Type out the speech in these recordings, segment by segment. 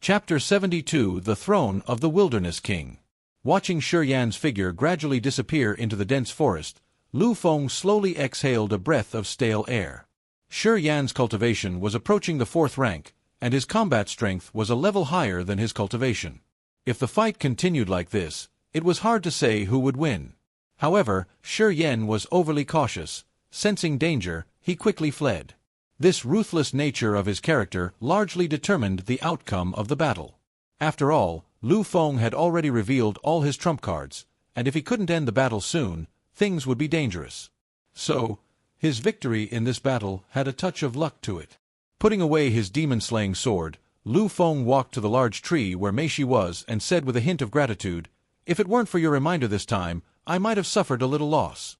Chapter 72 The Throne of the Wilderness King. Watching Shi Yan's figure gradually disappear into the dense forest, Liu Feng slowly exhaled a breath of stale air. Shi Yan's cultivation was approaching the 4th rank, and his combat strength was a level higher than his cultivation. If the fight continued like this, it was hard to say who would win. However, Shi Yan was overly cautious. Sensing danger, he quickly fled. This ruthless nature of his character largely determined the outcome of the battle. After all, Liu Feng had already revealed all his trump cards, and if he couldn't end the battle soon, things would be dangerous. So, his victory in this battle had a touch of luck to it. Putting away his demon-slaying sword, Liu Feng walked to the large tree where Mei Shi was and said with a hint of gratitude, "If it weren't for your reminder this time, I might have suffered a little loss."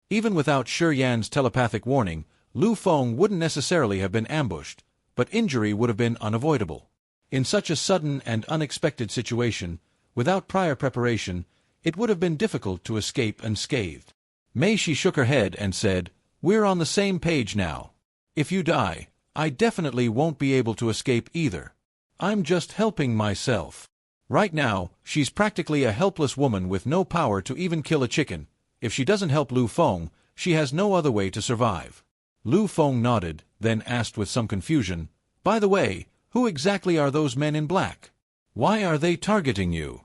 Even without Shi Yan's telepathic warning, Liu Feng wouldn't necessarily have been ambushed, but injury would have been unavoidable. In such a sudden and unexpected situation, without prior preparation, it would have been difficult to escape unscathed. Mei Shi shook her head and said, "We're on the same page now. If you die, I definitely won't be able to escape either. I'm just helping myself." Right now, she's practically a helpless woman with no power to even kill a chicken. If she doesn't help Liu Feng, she has no other way to survive. Liu Feng nodded, then asked with some confusion, "By the way, who exactly are those men in black? Why are they targeting you?"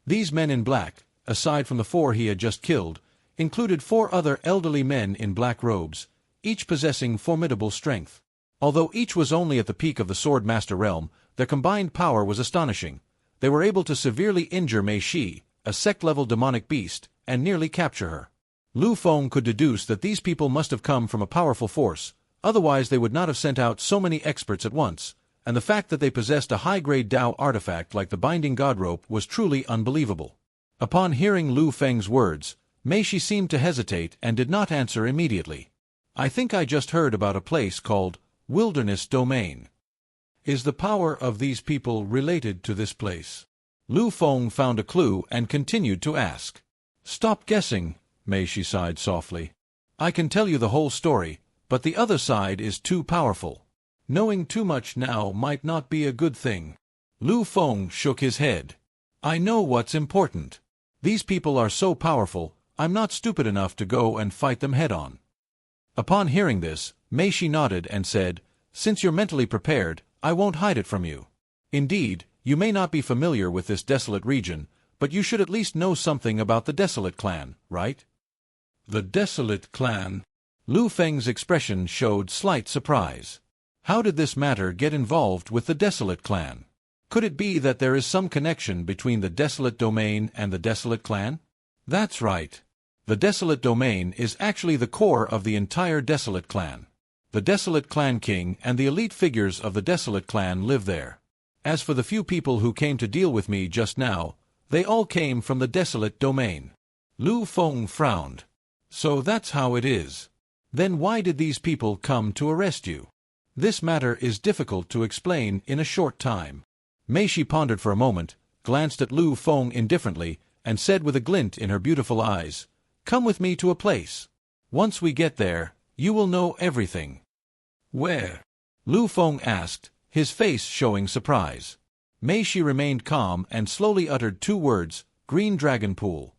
These men in black, aside from the 4 he had just killed, included 4 other elderly men in black robes, each possessing formidable strength. Although each was only at the peak of the Sword Master realm, their combined power was astonishing. They were able to severely injure Mei Shi, a sect-level demonic beast, and nearly capture her. Liu Feng could deduce that these people must have come from a powerful force, otherwise they would not have sent out so many experts at once, and the fact that they possessed a high-grade Dao artifact like the Binding God Rope was truly unbelievable. Upon hearing Liu Feng's words, Mei Shi seemed to hesitate and did not answer immediately. "I think I just heard about a place called Wilderness Domain. Is the power of these people related to this place?" Liu Feng found a clue and continued to ask. "Stop guessing," Mei Shi sighed softly. "I can tell you the whole story, but the other side is too powerful. Knowing too much now might not be a good thing." Liu Feng shook his head. "I know what's important. These people are so powerful, I'm not stupid enough to go and fight them head-on." Upon hearing this, Mei Shi nodded and said, "Since you're mentally prepared, I won't hide it from you. Indeed, you may not be familiar with this desolate region, but you should at least know something about the Desolate Clan, right?" "The Desolate Clan?" Liu Feng's expression showed slight surprise. How did this matter get involved with the Desolate Clan? Could it be that there is some connection between the Desolate Domain and the Desolate Clan? That's right. The Desolate Domain is actually the core of the entire Desolate Clan. The Desolate Clan King and the elite figures of the Desolate Clan live there. As for the few people who came to deal with me just now, they all came from the Desolate Domain. Liu Feng frowned. "So that's how it is. Then why did these people come to arrest you?" "This matter is difficult to explain in a short time." Mei Shi pondered for a moment, glanced at Liu Feng indifferently, and said with a glint in her beautiful eyes, "Come with me to a place. Once we get there, you will know everything." "Where?" Liu Feng asked, his face showing surprise. Mei Shi remained calm and slowly uttered 2 words, "Green Dragon Pool."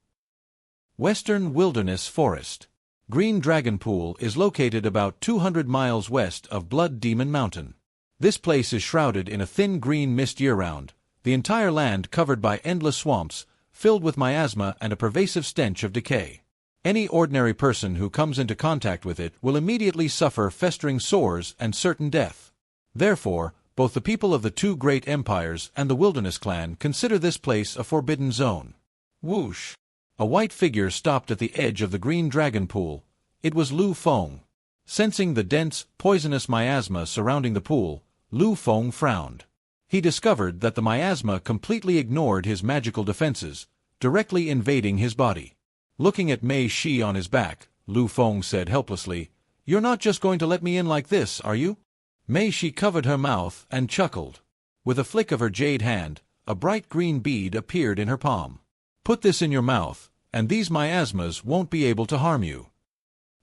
Western Wilderness Forest. Green Dragon Pool is located about 200 miles west of Blood Demon Mountain. This place is shrouded in a thin green mist year-round, the entire land covered by endless swamps, filled with miasma and a pervasive stench of decay. Any ordinary person who comes into contact with it will immediately suffer festering sores and certain death. Therefore, both the people of the 2 great empires and the Wilderness Clan consider this place a forbidden zone. Whoosh! A white figure stopped at the edge of the Green Dragon Pool. It was Liu Feng. Sensing the dense, poisonous miasma surrounding the pool, Liu Feng frowned. He discovered that the miasma completely ignored his magical defenses, directly invading his body. Looking at Mei Shi on his back, Liu Feng said helplessly, "You're not just going to let me in like this, are you?" Mei Shi covered her mouth and chuckled. With a flick of her jade hand, a bright green bead appeared in her palm. "Put this in your mouth, and these miasmas won't be able to harm you."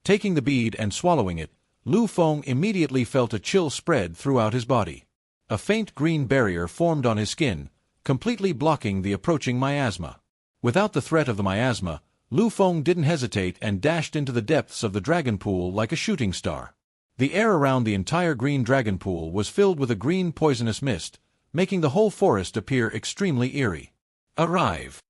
Taking the bead and swallowing it, Liu Feng immediately felt a chill spread throughout his body. A faint green barrier formed on his skin, completely blocking the approaching miasma. Without the threat of the miasma, Liu Feng didn't hesitate and dashed into the depths of the dragon pool like a shooting star. The air around the entire green dragon pool was filled with a green poisonous mist, making the whole forest appear extremely eerie. Arrive!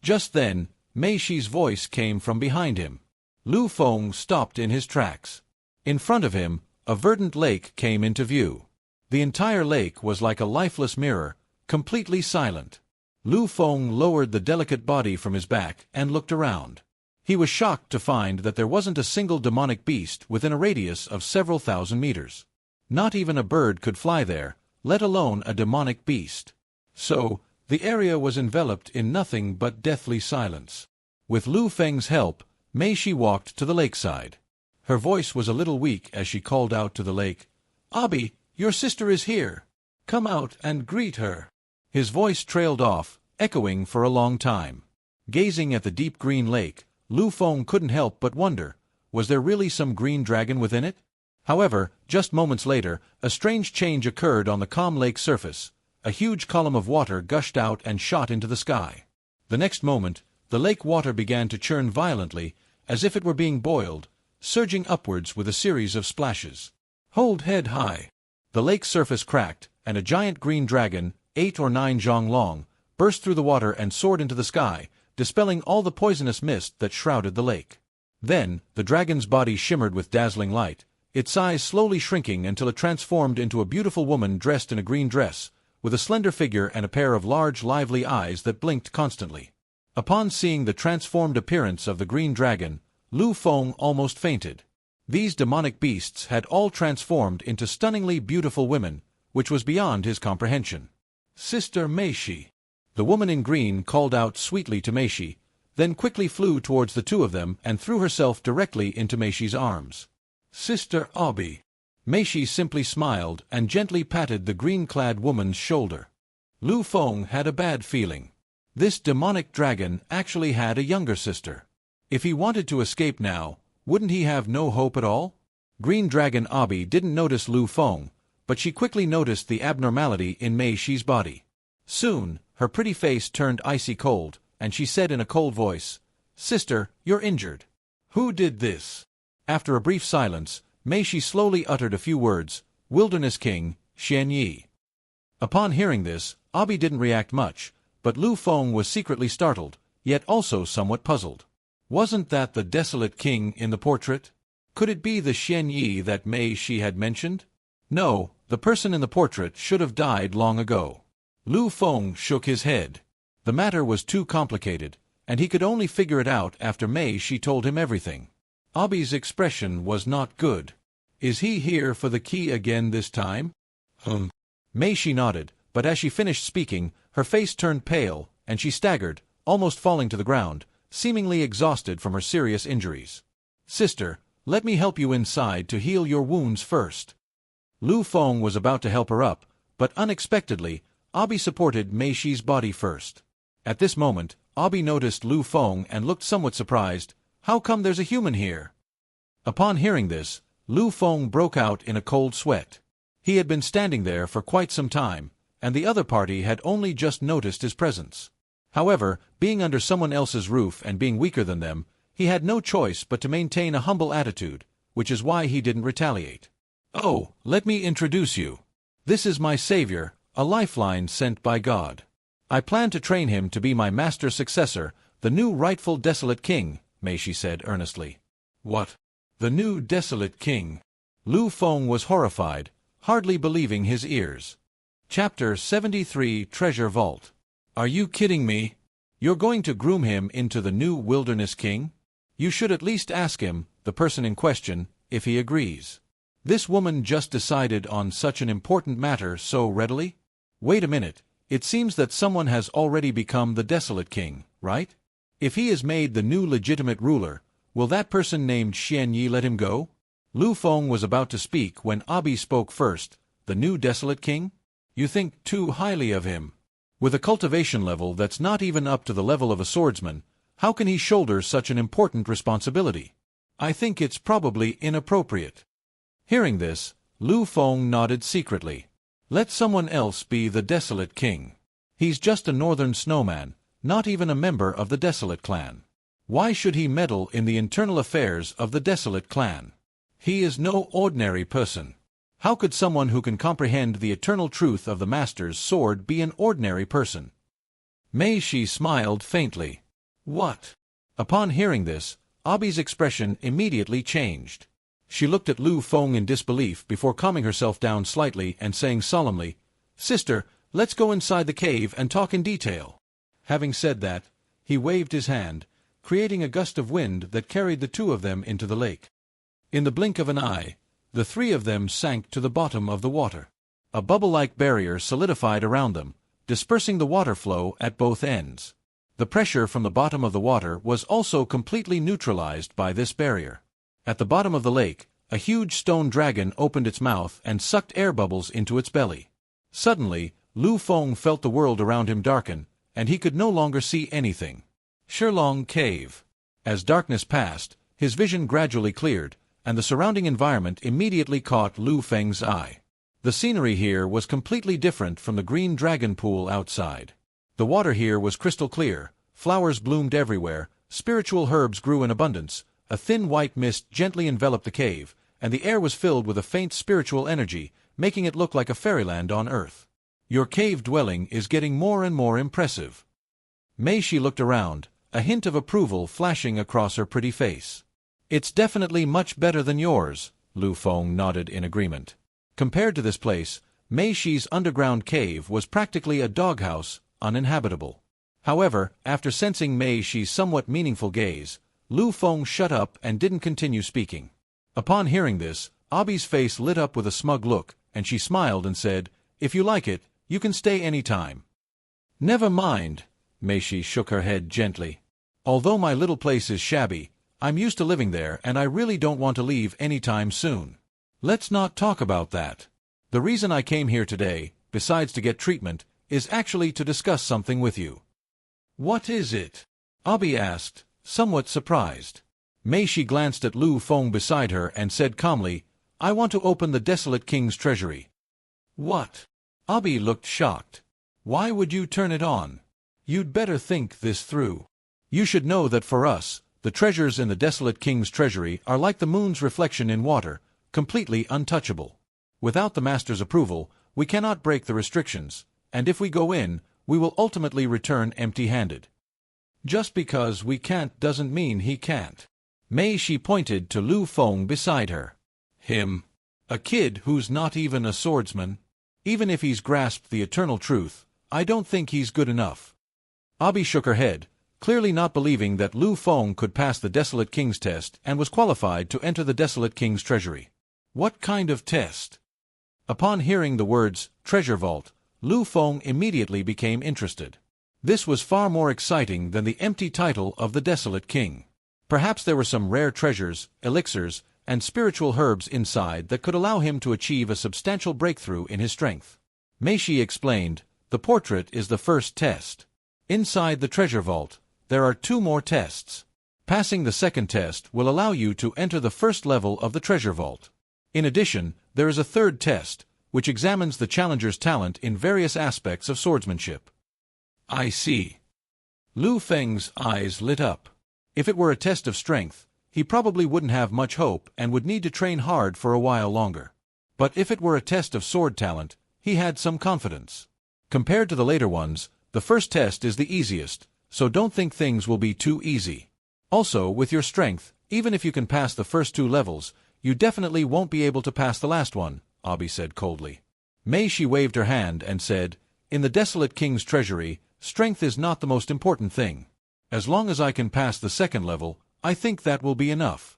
Just then, Mei Shi's voice came from behind him. Liu Feng stopped in his tracks. In front of him, a verdant lake came into view. The entire lake was like a lifeless mirror, completely silent. Liu Feng lowered the delicate body from his back and looked around. He was shocked to find that there wasn't a single demonic beast within a radius of several thousand meters. Not even a bird could fly there, let alone a demonic beast. So, the area was enveloped in nothing but deathly silence. With Liu Feng's help, Mei Shi walked to the lakeside. Her voice was a little weak as she called out to the lake, "Abi, your sister is here. Come out and greet her." His voice trailed off, echoing for a long time. Gazing at the deep green lake, Liu Feng couldn't help but wonder, was there really some green dragon within it? However, just moments later, a strange change occurred on the calm lake surface. A huge column of water gushed out and shot into the sky. The next moment, the lake water began to churn violently, as if it were being boiled, surging upwards with a series of splashes. Hold head high. The lake surface cracked, and a giant green dragon, 8 or 9 zhang long, burst through the water and soared into the sky, dispelling all the poisonous mist that shrouded the lake. Then, the dragon's body shimmered with dazzling light, its size slowly shrinking until it transformed into a beautiful woman dressed in a green dress, with a slender figure and a pair of large, lively eyes that blinked constantly. Upon seeing the transformed appearance of the green dragon, Liu Feng almost fainted. These demonic beasts had all transformed into stunningly beautiful women, which was beyond his comprehension. "Sister Mei Shi." The woman in green called out sweetly to Mei Shi, then quickly flew towards the two of them and threw herself directly into Mei Shi's arms. "Sister Abi." Mei Shi simply smiled and gently patted the green-clad woman's shoulder. Liu Feng had a bad feeling. This demonic dragon actually had a younger sister. If he wanted to escape now, wouldn't he have no hope at all? Green Dragon Abi didn't notice Liu Feng, but she quickly noticed the abnormality in Mei Shi's body. Soon, her pretty face turned icy cold, and she said in a cold voice, "Sister, you're injured." "Who did this?" After a brief silence, Mei Shi slowly uttered a few words, "Wilderness King, Xian Yi." Upon hearing this, Abi didn't react much, but Liu Feng was secretly startled, yet also somewhat puzzled. Wasn't that the desolate king in the portrait? Could it be the Xian Yi that Mei Shi had mentioned? No, the person in the portrait should have died long ago. Liu Feng shook his head. The matter was too complicated, and he could only figure it out after Mei Shi told him everything. Abi's expression was not good. "Is he here for the key again this time?" Mei Shi nodded, but as she finished speaking, her face turned pale, and she staggered, almost falling to the ground, seemingly exhausted from her serious injuries. "Sister, let me help you inside to heal your wounds first." Liu Feng was about to help her up, but unexpectedly, Abi supported Mei Shi's body first. At this moment, Abi noticed Liu Feng and looked somewhat surprised. "How come there's a human here?" Upon hearing this, Liu Feng broke out in a cold sweat. He had been standing there for quite some time, and the other party had only just noticed his presence. However, being under someone else's roof and being weaker than them, he had no choice but to maintain a humble attitude, which is why he didn't retaliate. "Oh, let me introduce you. This is my savior, a lifeline sent by God. I plan to train him to be my master's successor, the new rightful desolate king," Mei Shi said earnestly. "What? The new desolate king?" Liu Feng was horrified, hardly believing his ears. Chapter 73 Treasure Vault. "Are you kidding me? You're going to groom him into the new wilderness king? You should at least ask him, the person in question, if he agrees. This woman just decided on such an important matter so readily? Wait a minute, it seems that someone has already become the desolate king, right? If he is made the new legitimate ruler, will that person named Xian Yi let him go?" Liu Feng was about to speak when Abi spoke first. "The new desolate king? You think too highly of him. With a cultivation level that's not even up to the level of a swordsman, how can he shoulder such an important responsibility? I think it's probably inappropriate." Hearing this, Liu Feng nodded secretly. Let someone else be the Desolate King. He's just a northern snowman, not even a member of the Desolate clan. Why should he meddle in the internal affairs of the Desolate clan? He is no ordinary person. How could someone who can comprehend the eternal truth of the Master's sword be an ordinary person? Mei Shi smiled faintly. What? Upon hearing this, Abi's expression immediately changed. She looked at Liu Feng in disbelief before calming herself down slightly and saying solemnly, "Sister, let's go inside the cave and talk in detail." Having said that, he waved his hand, creating a gust of wind that carried the two of them into the lake. In the blink of an eye, the three of them sank to the bottom of the water. A bubble-like barrier solidified around them, dispersing the water flow at both ends. The pressure from the bottom of the water was also completely neutralized by this barrier. At the bottom of the lake, a huge stone dragon opened its mouth and sucked air bubbles into its belly. Suddenly, Liu Feng felt the world around him darken, and he could no longer see anything. Shilong Cave. As darkness passed, his vision gradually cleared, and the surrounding environment immediately caught Liu Feng's eye. The scenery here was completely different from the green dragon pool outside. The water here was crystal clear, flowers bloomed everywhere, spiritual herbs grew in abundance, a thin white mist gently enveloped the cave, and the air was filled with a faint spiritual energy, making it look like a fairyland on earth. Your cave dwelling is getting more and more impressive. Mei Shi looked around, a hint of approval flashing across her pretty face. It's definitely much better than yours, Liu Feng nodded in agreement. Compared to this place, Mei Shi's underground cave was practically a doghouse, uninhabitable. However, after sensing Mei Shi's somewhat meaningful gaze, Liu Feng shut up and didn't continue speaking. Upon hearing this, Abi's face lit up with a smug look, and she smiled and said, "If you like it, you can stay any time." "Never mind," Mei Shi shook her head gently. "Although my little place is shabby, I'm used to living there and I really don't want to leave any time soon. Let's not talk about that. The reason I came here today, besides to get treatment, is actually to discuss something with you." "What is it?" Abi asked, somewhat surprised. Mei Shi glanced at Liu Feng beside her and said calmly, "I want to open the Desolate King's treasury." "What?" Abi looked shocked. "Why would you turn it on? You'd better think this through. You should know that for us, the treasures in the Desolate King's treasury are like the moon's reflection in water, completely untouchable. Without the Master's approval, we cannot break the restrictions, and if we go in, we will ultimately return empty-handed. Just because we can't doesn't mean he can't." Mei Shi pointed to Liu Feng beside her. "Him? A kid who's not even a swordsman? Even if he's grasped the eternal truth, I don't think he's good enough." Abi shook her head, clearly not believing that Liu Feng could pass the Desolate King's test and was qualified to enter the Desolate King's treasury. What kind of test? Upon hearing the words, treasure vault, Liu Feng immediately became interested. This was far more exciting than the empty title of the Desolate King. Perhaps there were some rare treasures, elixirs, and spiritual herbs inside that could allow him to achieve a substantial breakthrough in his strength. Mei Shi explained, "The portrait is the first test. Inside the treasure vault, there are 2 more tests. Passing the second test will allow you to enter the first level of the treasure vault. In addition, there is a third test, which examines the challenger's talent in various aspects of swordsmanship." "I see." Liu Feng's eyes lit up. If it were a test of strength, he probably wouldn't have much hope and would need to train hard for a while longer. But if it were a test of sword talent, he had some confidence. Compared to the later ones, the first test is the easiest, so don't think things will be too easy. Also, with your strength, even if you can pass the first 2 levels, you definitely won't be able to pass the last one, Abi said coldly. Mei Shi waved her hand and said, "In the Desolate King's treasury, strength is not the most important thing. As long as I can pass the second level, I think that will be enough."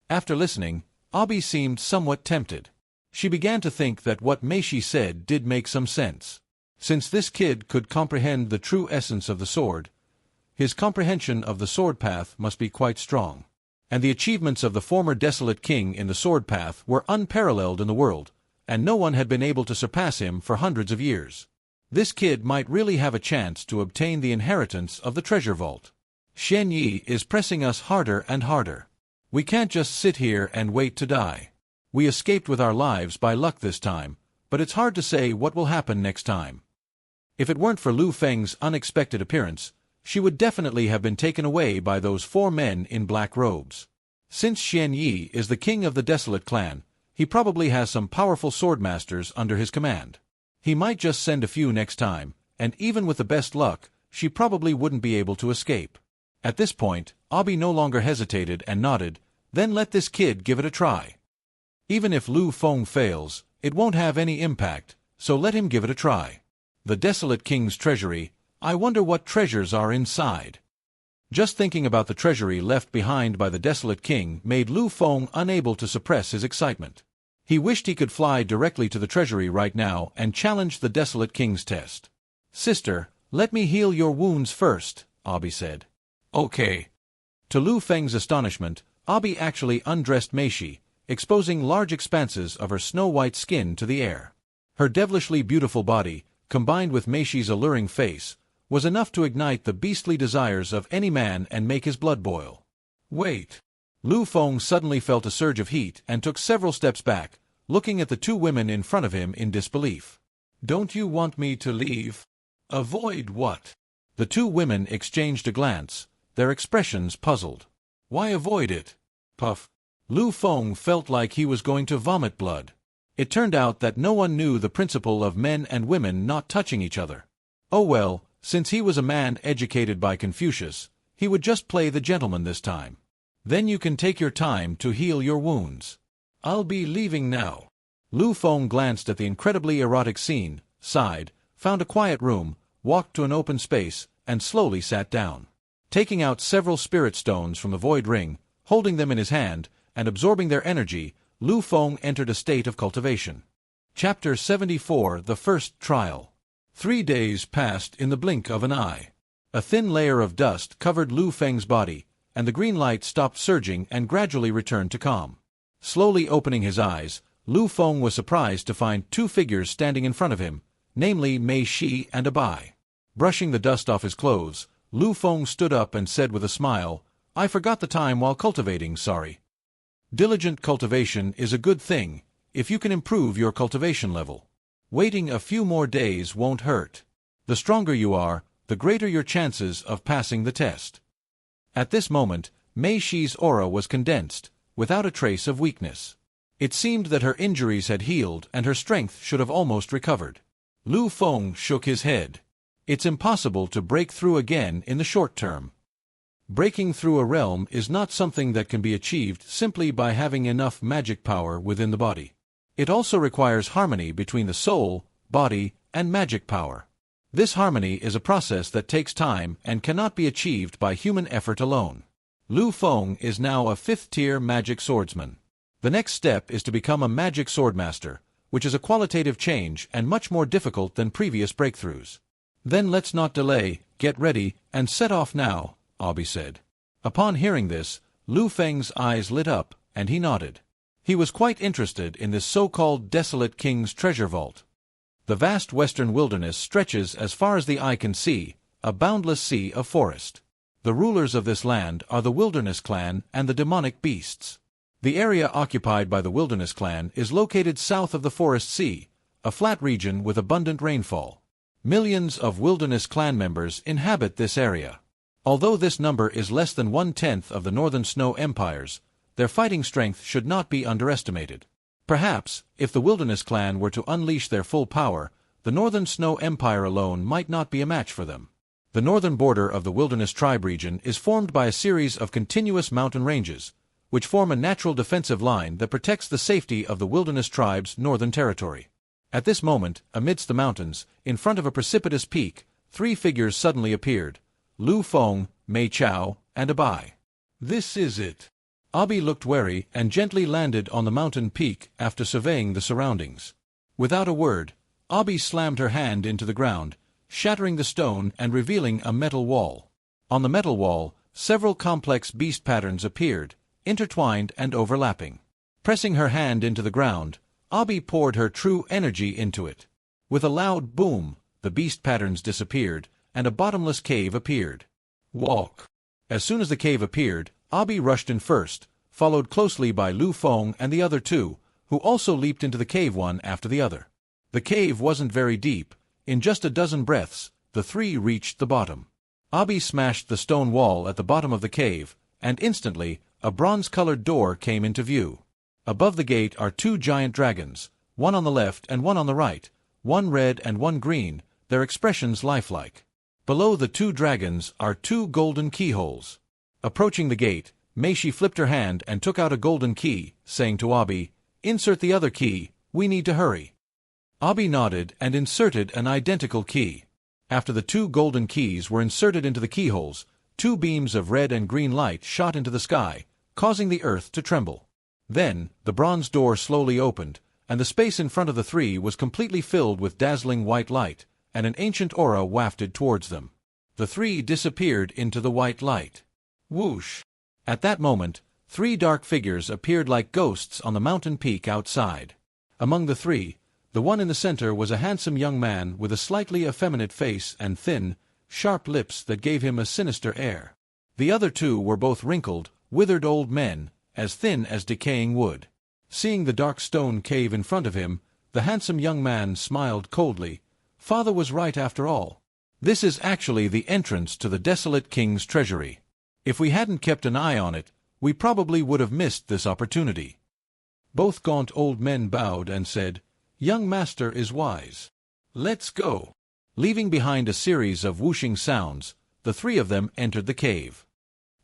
After listening, Abi seemed somewhat tempted. She began to think that what Mei Shi said did make some sense. Since this kid could comprehend the true essence of the sword, his comprehension of the sword path must be quite strong. And the achievements of the former Desolate King in the sword path were unparalleled in the world, and no one had been able to surpass him for hundreds of years. This kid might really have a chance to obtain the inheritance of the treasure vault. Shen Yi is pressing us harder and harder. We can't just sit here and wait to die. We escaped with our lives by luck this time, but it's hard to say what will happen next time. If it weren't for Liu Feng's unexpected appearance, she would definitely have been taken away by those 4 men in black robes. Since Xian Yi is the king of the Desolate clan, he probably has some powerful swordmasters under his command. He might just send a few next time, and even with the best luck, she probably wouldn't be able to escape. At this point, Abi no longer hesitated and nodded, then let this kid give it a try. Even if Liu Feng fails, it won't have any impact, so let him give it a try. The Desolate King's treasury, I wonder what treasures are inside. Just thinking about the treasury left behind by the Desolate King made Liu Feng unable to suppress his excitement. He wished he could fly directly to the treasury right now and challenge the Desolate King's test. "Sister, let me heal your wounds first," Abi said. "Okay." To Liu Feng's astonishment, Abi actually undressed Meishi, exposing large expanses of her snow-white skin to the air. Her devilishly beautiful body, combined with Meishi's alluring face, was enough to ignite the beastly desires of any man and make his blood boil. "Wait." Liu Feng suddenly felt a surge of heat and took several steps back, looking at the 2 women in front of him in disbelief. "Don't you want me to leave?" "Avoid what?" The 2 women exchanged a glance, their expressions puzzled. "Why avoid it?" Puff. Liu Feng felt like he was going to vomit blood. It turned out that no one knew the principle of men and women not touching each other. Oh well, since he was a man educated by Confucius, he would just play the gentleman this time. "Then you can take your time to heal your wounds. I'll be leaving now." Liu Feng glanced at the incredibly erotic scene, sighed, found a quiet room, walked to an open space, and slowly sat down. Taking out several spirit stones from the void ring, holding them in his hand, and absorbing their energy, Liu Feng entered a state of cultivation. Chapter 74 The First Trial. 3 days passed in the blink of an eye. A thin layer of dust covered Liu Feng's body, and the green light stopped surging and gradually returned to calm. Slowly opening his eyes, Liu Feng was surprised to find 2 figures standing in front of him, namely Mei Shi and Abai. Brushing the dust off his clothes, Liu Feng stood up and said with a smile, "I forgot the time while cultivating, sorry." Diligent cultivation is a good thing, if you can improve your cultivation level. Waiting a few more days won't hurt. The stronger you are, the greater your chances of passing the test. At this moment, Mei Shi's aura was condensed, without a trace of weakness. It seemed that her injuries had healed and her strength should have almost recovered. Liu Feng shook his head. It's impossible to break through again in the short term. Breaking through a realm is not something that can be achieved simply by having enough magic power within the body. It also requires harmony between the soul, body, and magic power. This harmony is a process that takes time and cannot be achieved by human effort alone. Liu Feng is now a 5th-tier magic swordsman. The next step is to become a magic swordmaster, which is a qualitative change and much more difficult than previous breakthroughs. "Then let's not delay, get ready, and set off now," Abi said. Upon hearing this, Liu Feng's eyes lit up, and he nodded. He was quite interested in this so-called Desolate King's treasure vault. The vast western wilderness stretches as far as the eye can see, a boundless sea of forest. The rulers of this land are the Wilderness Clan and the demonic beasts. The area occupied by the Wilderness Clan is located south of the Forest Sea, a flat region with abundant rainfall. Millions of Wilderness Clan members inhabit this area. Although this number is less than 1/10 of the Northern Snow Empires, their fighting strength should not be underestimated. Perhaps, if the Wilderness Clan were to unleash their full power, the Northern Snow Empire alone might not be a match for them. The northern border of the Wilderness Tribe region is formed by a series of continuous mountain ranges, which form a natural defensive line that protects the safety of the Wilderness Tribe's northern territory. At this moment, amidst the mountains, in front of a precipitous peak, 3 figures suddenly appeared: Liu Feng, Mei Chao, and Abai. "This is it." Abi looked wary and gently landed on the mountain peak after surveying the surroundings. Without a word, Abi slammed her hand into the ground, shattering the stone and revealing a metal wall. On the metal wall, several complex beast patterns appeared, intertwined and overlapping. Pressing her hand into the ground, Abi poured her true energy into it. With a loud boom, the beast patterns disappeared, and a bottomless cave appeared. "Walk." As soon as the cave appeared, Abi rushed in first, followed closely by Liu Feng and the other 2, who also leaped into the cave one after the other. The cave wasn't very deep. In just a dozen breaths, the three reached the bottom. Abi smashed the stone wall at the bottom of the cave, and instantly, a bronze-colored door came into view. Above the gate are two giant dragons, one on the left and one on the right, one red and one green, their expressions lifelike. Below the two dragons are two golden keyholes. Approaching the gate, Meishi flipped her hand and took out a golden key, saying to Abi, "Insert the other key, we need to hurry." Abi nodded and inserted an identical key. After the two golden keys were inserted into the keyholes, two beams of red and green light shot into the sky, causing the earth to tremble. Then, the bronze door slowly opened, and the space in front of the three was completely filled with dazzling white light, and an ancient aura wafted towards them. The three disappeared into the white light. Whoosh! At that moment, three dark figures appeared like ghosts on the mountain peak outside. Among the three, the one in the center was a handsome young man with a slightly effeminate face and thin, sharp lips that gave him a sinister air. The other two were both wrinkled, withered old men, as thin as decaying wood. Seeing the dark stone cave in front of him, the handsome young man smiled coldly. Father was right after all. This is actually the entrance to the desolate king's treasury. If we hadn't kept an eye on it, we probably would have missed this opportunity. Both gaunt old men bowed and said, "Young master is wise. Let's go." Leaving behind a series of whooshing sounds, the three of them entered the cave.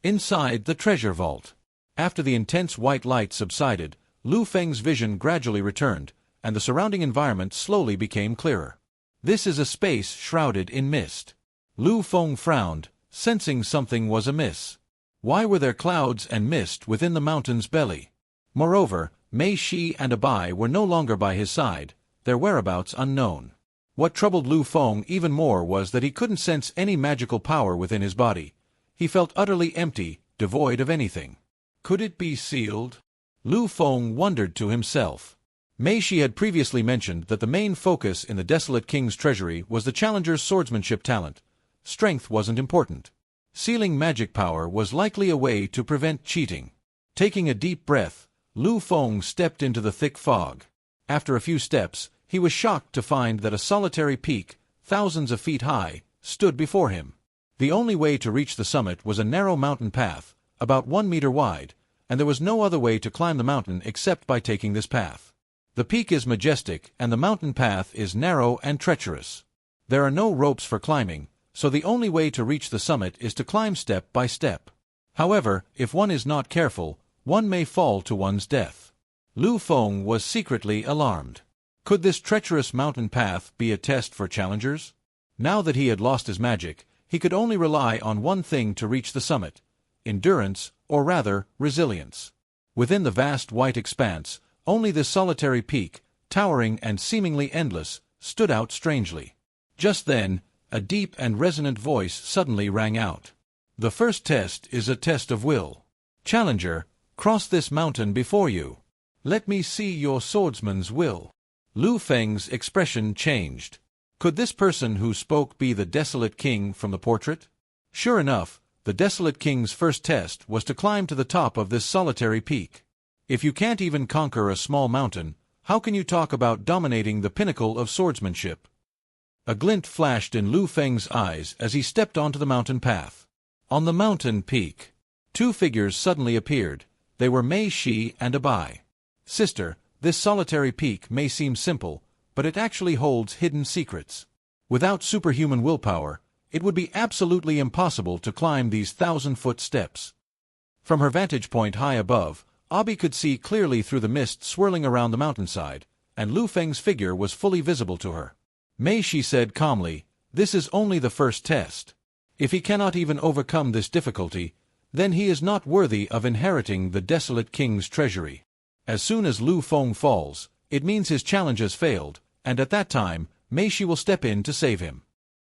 Inside the treasure vault. After the intense white light subsided, Liu Feng's vision gradually returned, and the surrounding environment slowly became clearer. This is a space shrouded in mist. Liu Feng frowned, sensing something was amiss. Why were there clouds and mist within the mountain's belly? Moreover, Mei Shi and Abai were no longer by his side, their whereabouts unknown. What troubled Liu Feng even more was that he couldn't sense any magical power within his body. He felt utterly empty, devoid of anything. Could it be sealed? Liu Feng wondered to himself. Mei Shi had previously mentioned that the main focus in the desolate king's treasury was the challenger's swordsmanship talent. Strength wasn't important. Sealing magic power was likely a way to prevent cheating. Taking a deep breath, Liu Feng stepped into the thick fog. After a few steps, he was shocked to find that a solitary peak, thousands of feet high, stood before him. The only way to reach the summit was a narrow mountain path, about 1 meter wide, and there was no other way to climb the mountain except by taking this path. The peak is majestic, and the mountain path is narrow and treacherous. There are no ropes for climbing, so the only way to reach the summit is to climb step by step. However, if one is not careful, one may fall to one's death. Liu Feng was secretly alarmed. Could this treacherous mountain path be a test for challengers? Now that he had lost his magic, he could only rely on one thing to reach the summit: endurance, or rather, resilience. Within the vast white expanse, only this solitary peak, towering and seemingly endless, stood out strangely. Just then, a deep and resonant voice suddenly rang out. "The first test is a test of will. Challenger, cross this mountain before you. Let me see your swordsman's will." Liu Feng's expression changed. Could this person who spoke be the desolate king from the portrait? Sure enough, the desolate king's first test was to climb to the top of this solitary peak. If you can't even conquer a small mountain, how can you talk about dominating the pinnacle of swordsmanship? A glint flashed in Liu Feng's eyes as he stepped onto the mountain path. On the mountain peak, two figures suddenly appeared. They were Mei Shi and Abai. "Sister, this solitary peak may seem simple, but it actually holds hidden secrets. Without superhuman willpower, it would be absolutely impossible to climb these 1,000-foot steps." From her vantage point high above, Abi could see clearly through the mist swirling around the mountainside, and Liu Feng's figure was fully visible to her. Mei Shi said calmly, "This is only the first test. If he cannot even overcome this difficulty, then he is not worthy of inheriting the desolate king's treasury. As soon as Liu Feng falls, it means his challenge has failed, and at that time, Mei Shi will step in to save him."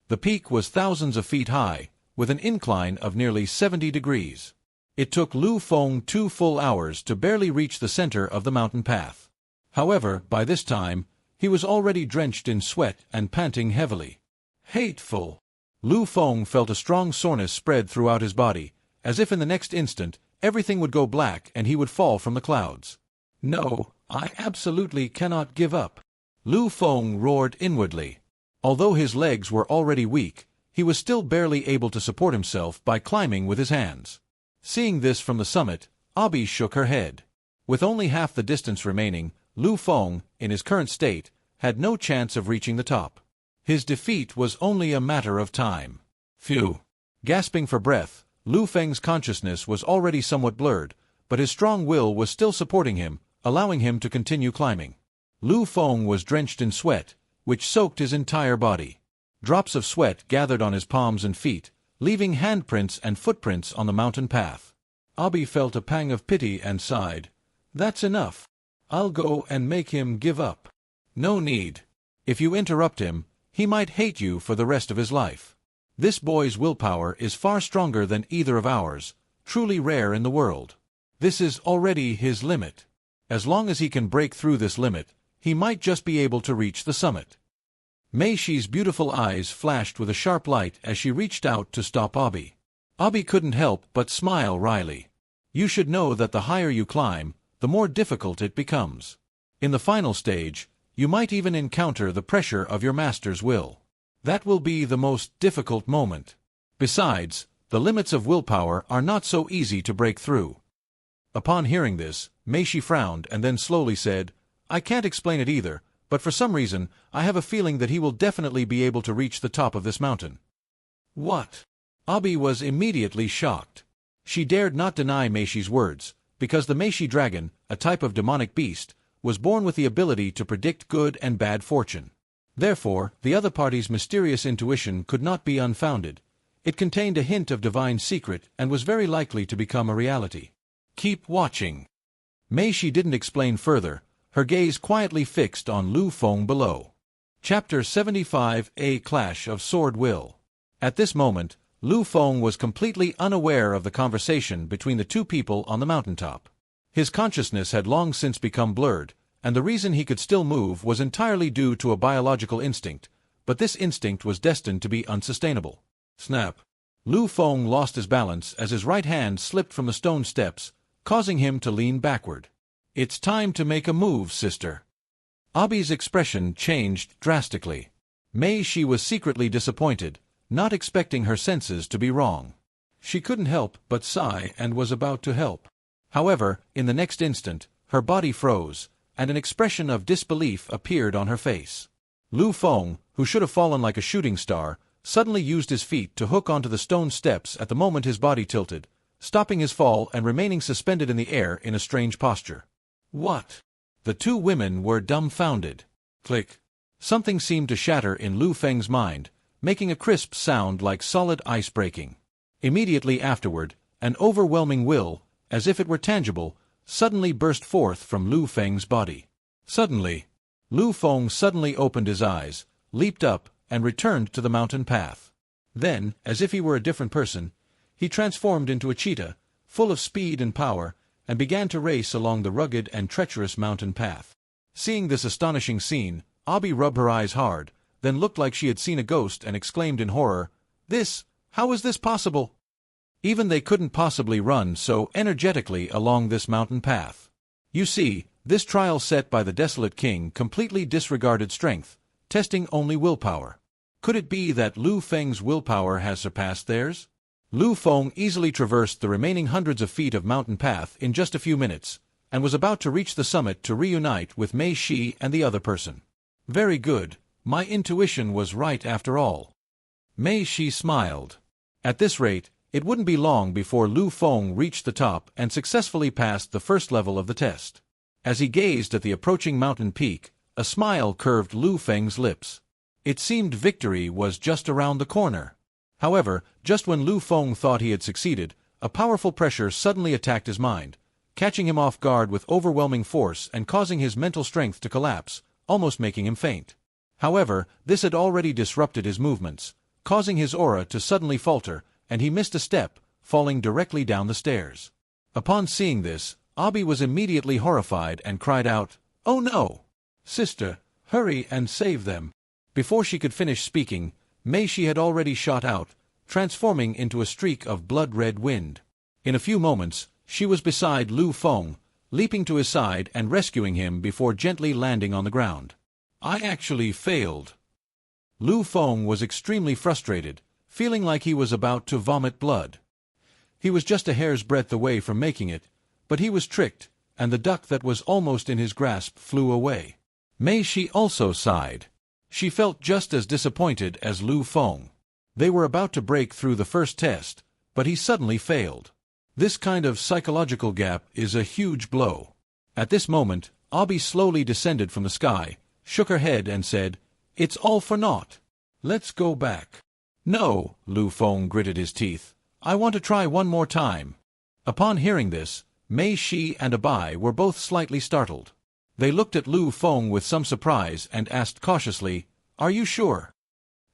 The peak was thousands of feet high, with an incline of nearly 70 degrees. It took Liu Feng 2 full hours to barely reach the center of the mountain path. However, by this time, he was already drenched in sweat and panting heavily. Hateful! Liu Feng felt a strong soreness spread throughout his body, as if in the next instant, everything would go black and he would fall from the clouds. "No, I absolutely cannot give up." Liu Feng roared inwardly. Although his legs were already weak, he was still barely able to support himself by climbing with his hands. Seeing this from the summit, Abi shook her head. With only half the distance remaining, Liu Feng, in his current state, had no chance of reaching the top. His defeat was only a matter of time. Phew! Gasping for breath, Liu Feng's consciousness was already somewhat blurred, but his strong will was still supporting him, allowing him to continue climbing. Liu Feng was drenched in sweat, which soaked his entire body. Drops of sweat gathered on his palms and feet, leaving handprints and footprints on the mountain path. Abi felt a pang of pity and sighed. "That's enough. I'll go and make him give up." "No need. If you interrupt him, he might hate you for the rest of his life. This boy's willpower is far stronger than either of ours, truly rare in the world. This is already his limit. As long as he can break through this limit, he might just be able to reach the summit." Mei Shi's beautiful eyes flashed with a sharp light as she reached out to stop Abi. Abi couldn't help but smile wryly. "You should know that the higher you climb, the more difficult it becomes. In the final stage, you might even encounter the pressure of your master's will. That will be the most difficult moment. Besides, the limits of willpower are not so easy to break through." Upon hearing this, Mei Shi frowned and then slowly said, "I can't explain it either, but for some reason, I have a feeling that he will definitely be able to reach the top of this mountain." "What?" Abi was immediately shocked. She dared not deny Mei Shi's words, because the Mei Shi dragon, a type of demonic beast, was born with the ability to predict good and bad fortune. Therefore, the other party's mysterious intuition could not be unfounded. It contained a hint of divine secret and was very likely to become a reality. "Keep watching." Mei Shi didn't explain further, her gaze quietly fixed on Liu Feng below. Chapter 75: A Clash of Sword Will. At this moment, Liu Feng was completely unaware of the conversation between the two people on the mountaintop. His consciousness had long since become blurred, and the reason he could still move was entirely due to a biological instinct, but this instinct was destined to be unsustainable. Snap! Liu Feng lost his balance as his right hand slipped from the stone steps, causing him to lean backward. "It's time to make a move, sister." Abi's expression changed drastically. Mei Shi was secretly disappointed, not expecting her senses to be wrong. She couldn't help but sigh and was about to help. However, in the next instant, her body froze, and an expression of disbelief appeared on her face. Liu Feng, who should have fallen like a shooting star, suddenly used his feet to hook onto the stone steps at the moment his body tilted, stopping his fall and remaining suspended in the air in a strange posture. "What?" The two women were dumbfounded. Click. Something seemed to shatter in Liu Feng's mind, making a crisp sound like solid ice breaking. Immediately afterward, an overwhelming will, as if it were tangible, suddenly burst forth from Liu Feng's body. Suddenly, Liu Feng suddenly opened his eyes, leaped up, and returned to the mountain path. Then, as if he were a different person, he transformed into a cheetah, full of speed and power, and began to race along the rugged and treacherous mountain path. Seeing this astonishing scene, Abi rubbed her eyes hard, then looked like she had seen a ghost and exclaimed in horror, How is this possible? Even they couldn't possibly run so energetically along this mountain path. You see, this trial set by the desolate king completely disregarded strength, testing only willpower. Could it be that Liu Feng's willpower has surpassed theirs? Liu Feng easily traversed the remaining hundreds of feet of mountain path in just a few minutes, and was about to reach the summit to reunite with Mei Shi and the other person. Very good, my intuition was right after all. Mei Shi smiled. At this rate, it wouldn't be long before Liu Feng reached the top and successfully passed the first level of the test. As he gazed at the approaching mountain peak, a smile curved Liu Feng's lips. It seemed victory was just around the corner. However, just when Liu Feng thought he had succeeded, a powerful pressure suddenly attacked his mind, catching him off guard with overwhelming force and causing his mental strength to collapse, almost making him faint. However, this had already disrupted his movements, causing his aura to suddenly falter, and he missed a step, falling directly down the stairs. Upon seeing this, Abi was immediately horrified and cried out, "Oh no! Sister, hurry and save them!" Before she could finish speaking, Mei Shi had already shot out, transforming into a streak of blood-red wind. In a few moments, she was beside Liu Feng, leaping to his side and rescuing him before gently landing on the ground. I actually failed. Liu Feng was extremely frustrated, feeling like he was about to vomit blood. He was just a hair's breadth away from making it, but he was tricked, and the duck that was almost in his grasp flew away. Mei Shi also sighed. She felt just as disappointed as Liu Feng. They were about to break through the first test, but he suddenly failed. This kind of psychological gap is a huge blow. At this moment, Abi slowly descended from the sky, shook her head and said, "It's all for naught. Let's go back." "No," Liu Feng gritted his teeth. "I want to try one more time." Upon hearing this, Mei Shi and Abi were both slightly startled. They looked at Liu Feng with some surprise and asked cautiously, "Are you sure?"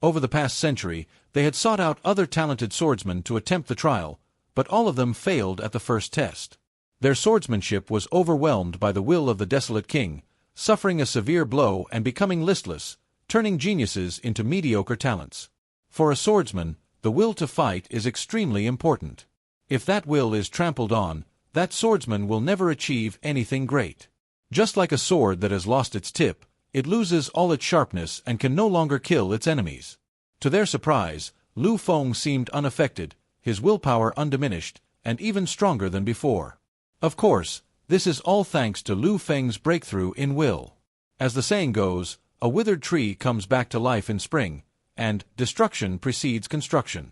Over the past century, they had sought out other talented swordsmen to attempt the trial, but all of them failed at the first test. Their swordsmanship was overwhelmed by the will of the desolate king, suffering a severe blow and becoming listless, turning geniuses into mediocre talents. For a swordsman, the will to fight is extremely important. If that will is trampled on, that swordsman will never achieve anything great. Just like a sword that has lost its tip, it loses all its sharpness and can no longer kill its enemies. To their surprise, Liu Feng seemed unaffected, his willpower undiminished, and even stronger than before. Of course, this is all thanks to Liu Feng's breakthrough in will. As the saying goes, a withered tree comes back to life in spring, and destruction precedes construction.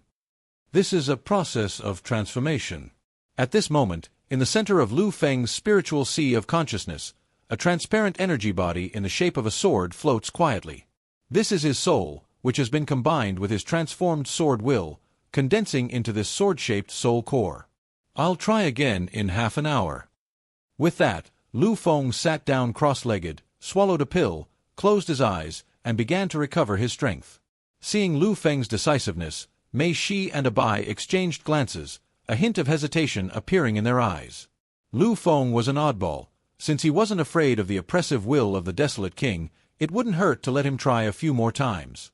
This is a process of transformation. At this moment, in the center of Liu Feng's spiritual sea of consciousness, a transparent energy body in the shape of a sword floats quietly. This is his soul, which has been combined with his transformed sword will, condensing into this sword-shaped soul core. "I'll try again in half an hour." With that, Liu Feng sat down cross-legged, swallowed a pill, closed his eyes, and began to recover his strength. Seeing Liu Feng's decisiveness, Mei Shi and Abi exchanged glances, a hint of hesitation appearing in their eyes. Liu Feng was an oddball. Since he wasn't afraid of the oppressive will of the desolate king, it wouldn't hurt to let him try a few more times.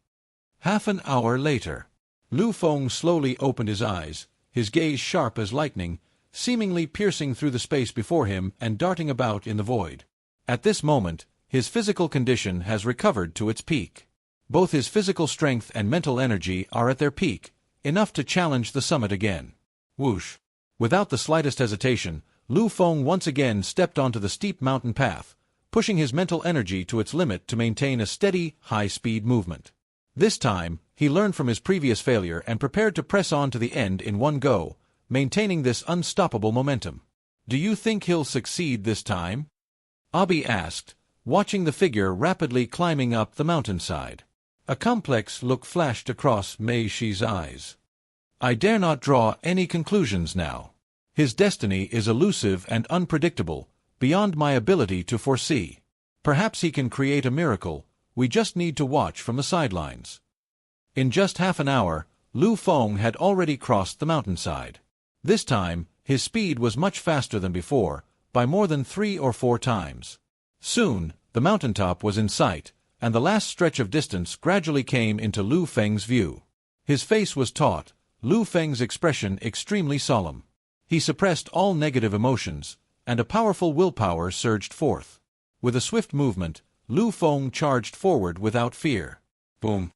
Half an hour later, Liu Feng slowly opened his eyes, his gaze sharp as lightning, seemingly piercing through the space before him and darting about in the void. At this moment, his physical condition has recovered to its peak. Both his physical strength and mental energy are at their peak, enough to challenge the summit again. Whoosh! Without the slightest hesitation, Liu Feng once again stepped onto the steep mountain path, pushing his mental energy to its limit to maintain a steady, high-speed movement. This time, he learned from his previous failure and prepared to press on to the end in one go, maintaining this unstoppable momentum. "Do you think he'll succeed this time?" Abi asked, watching the figure rapidly climbing up the mountainside. A complex look flashed across Mei Shi's eyes. "I dare not draw any conclusions now. His destiny is elusive and unpredictable, beyond my ability to foresee. Perhaps he can create a miracle, we just need to watch from the sidelines." In just half an hour, Liu Feng had already crossed the mountainside. This time, his speed was much faster than before, by more than 3 or 4 times. Soon, the mountaintop was in sight, and the last stretch of distance gradually came into Liu Feng's view. His face was taut, Liu Feng's expression extremely solemn. He suppressed all negative emotions, and a powerful willpower surged forth. With a swift movement, Liu Feng charged forward without fear. Boom!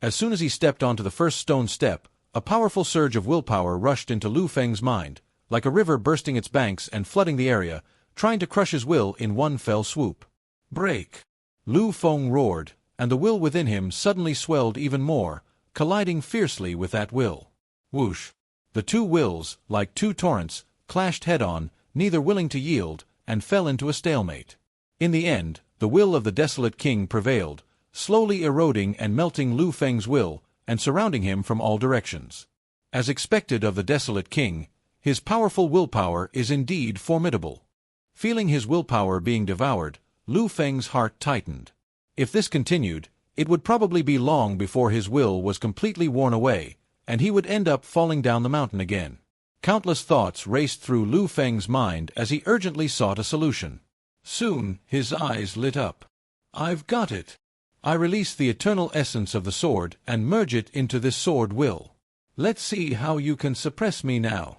As soon as he stepped onto the first stone step, a powerful surge of willpower rushed into Liu Feng's mind, like a river bursting its banks and flooding the area, trying to crush his will in one fell swoop. "Break!" Liu Feng roared, and the will within him suddenly swelled even more, colliding fiercely with that will. Whoosh! The two wills, like two torrents, clashed head-on, neither willing to yield, and fell into a stalemate. In the end, the will of the desolate king prevailed, slowly eroding and melting Liu Feng's will, and surrounding him from all directions. As expected of the desolate king, his powerful willpower is indeed formidable. Feeling his willpower being devoured, Liu Feng's heart tightened. If this continued, it would probably be long before his will was completely worn away, and he would end up falling down the mountain again. Countless thoughts raced through Liu Feng's mind as he urgently sought a solution. Soon, his eyes lit up. "I've got it! I release the eternal essence of the sword and merge it into this sword will. Let's see how you can suppress me now."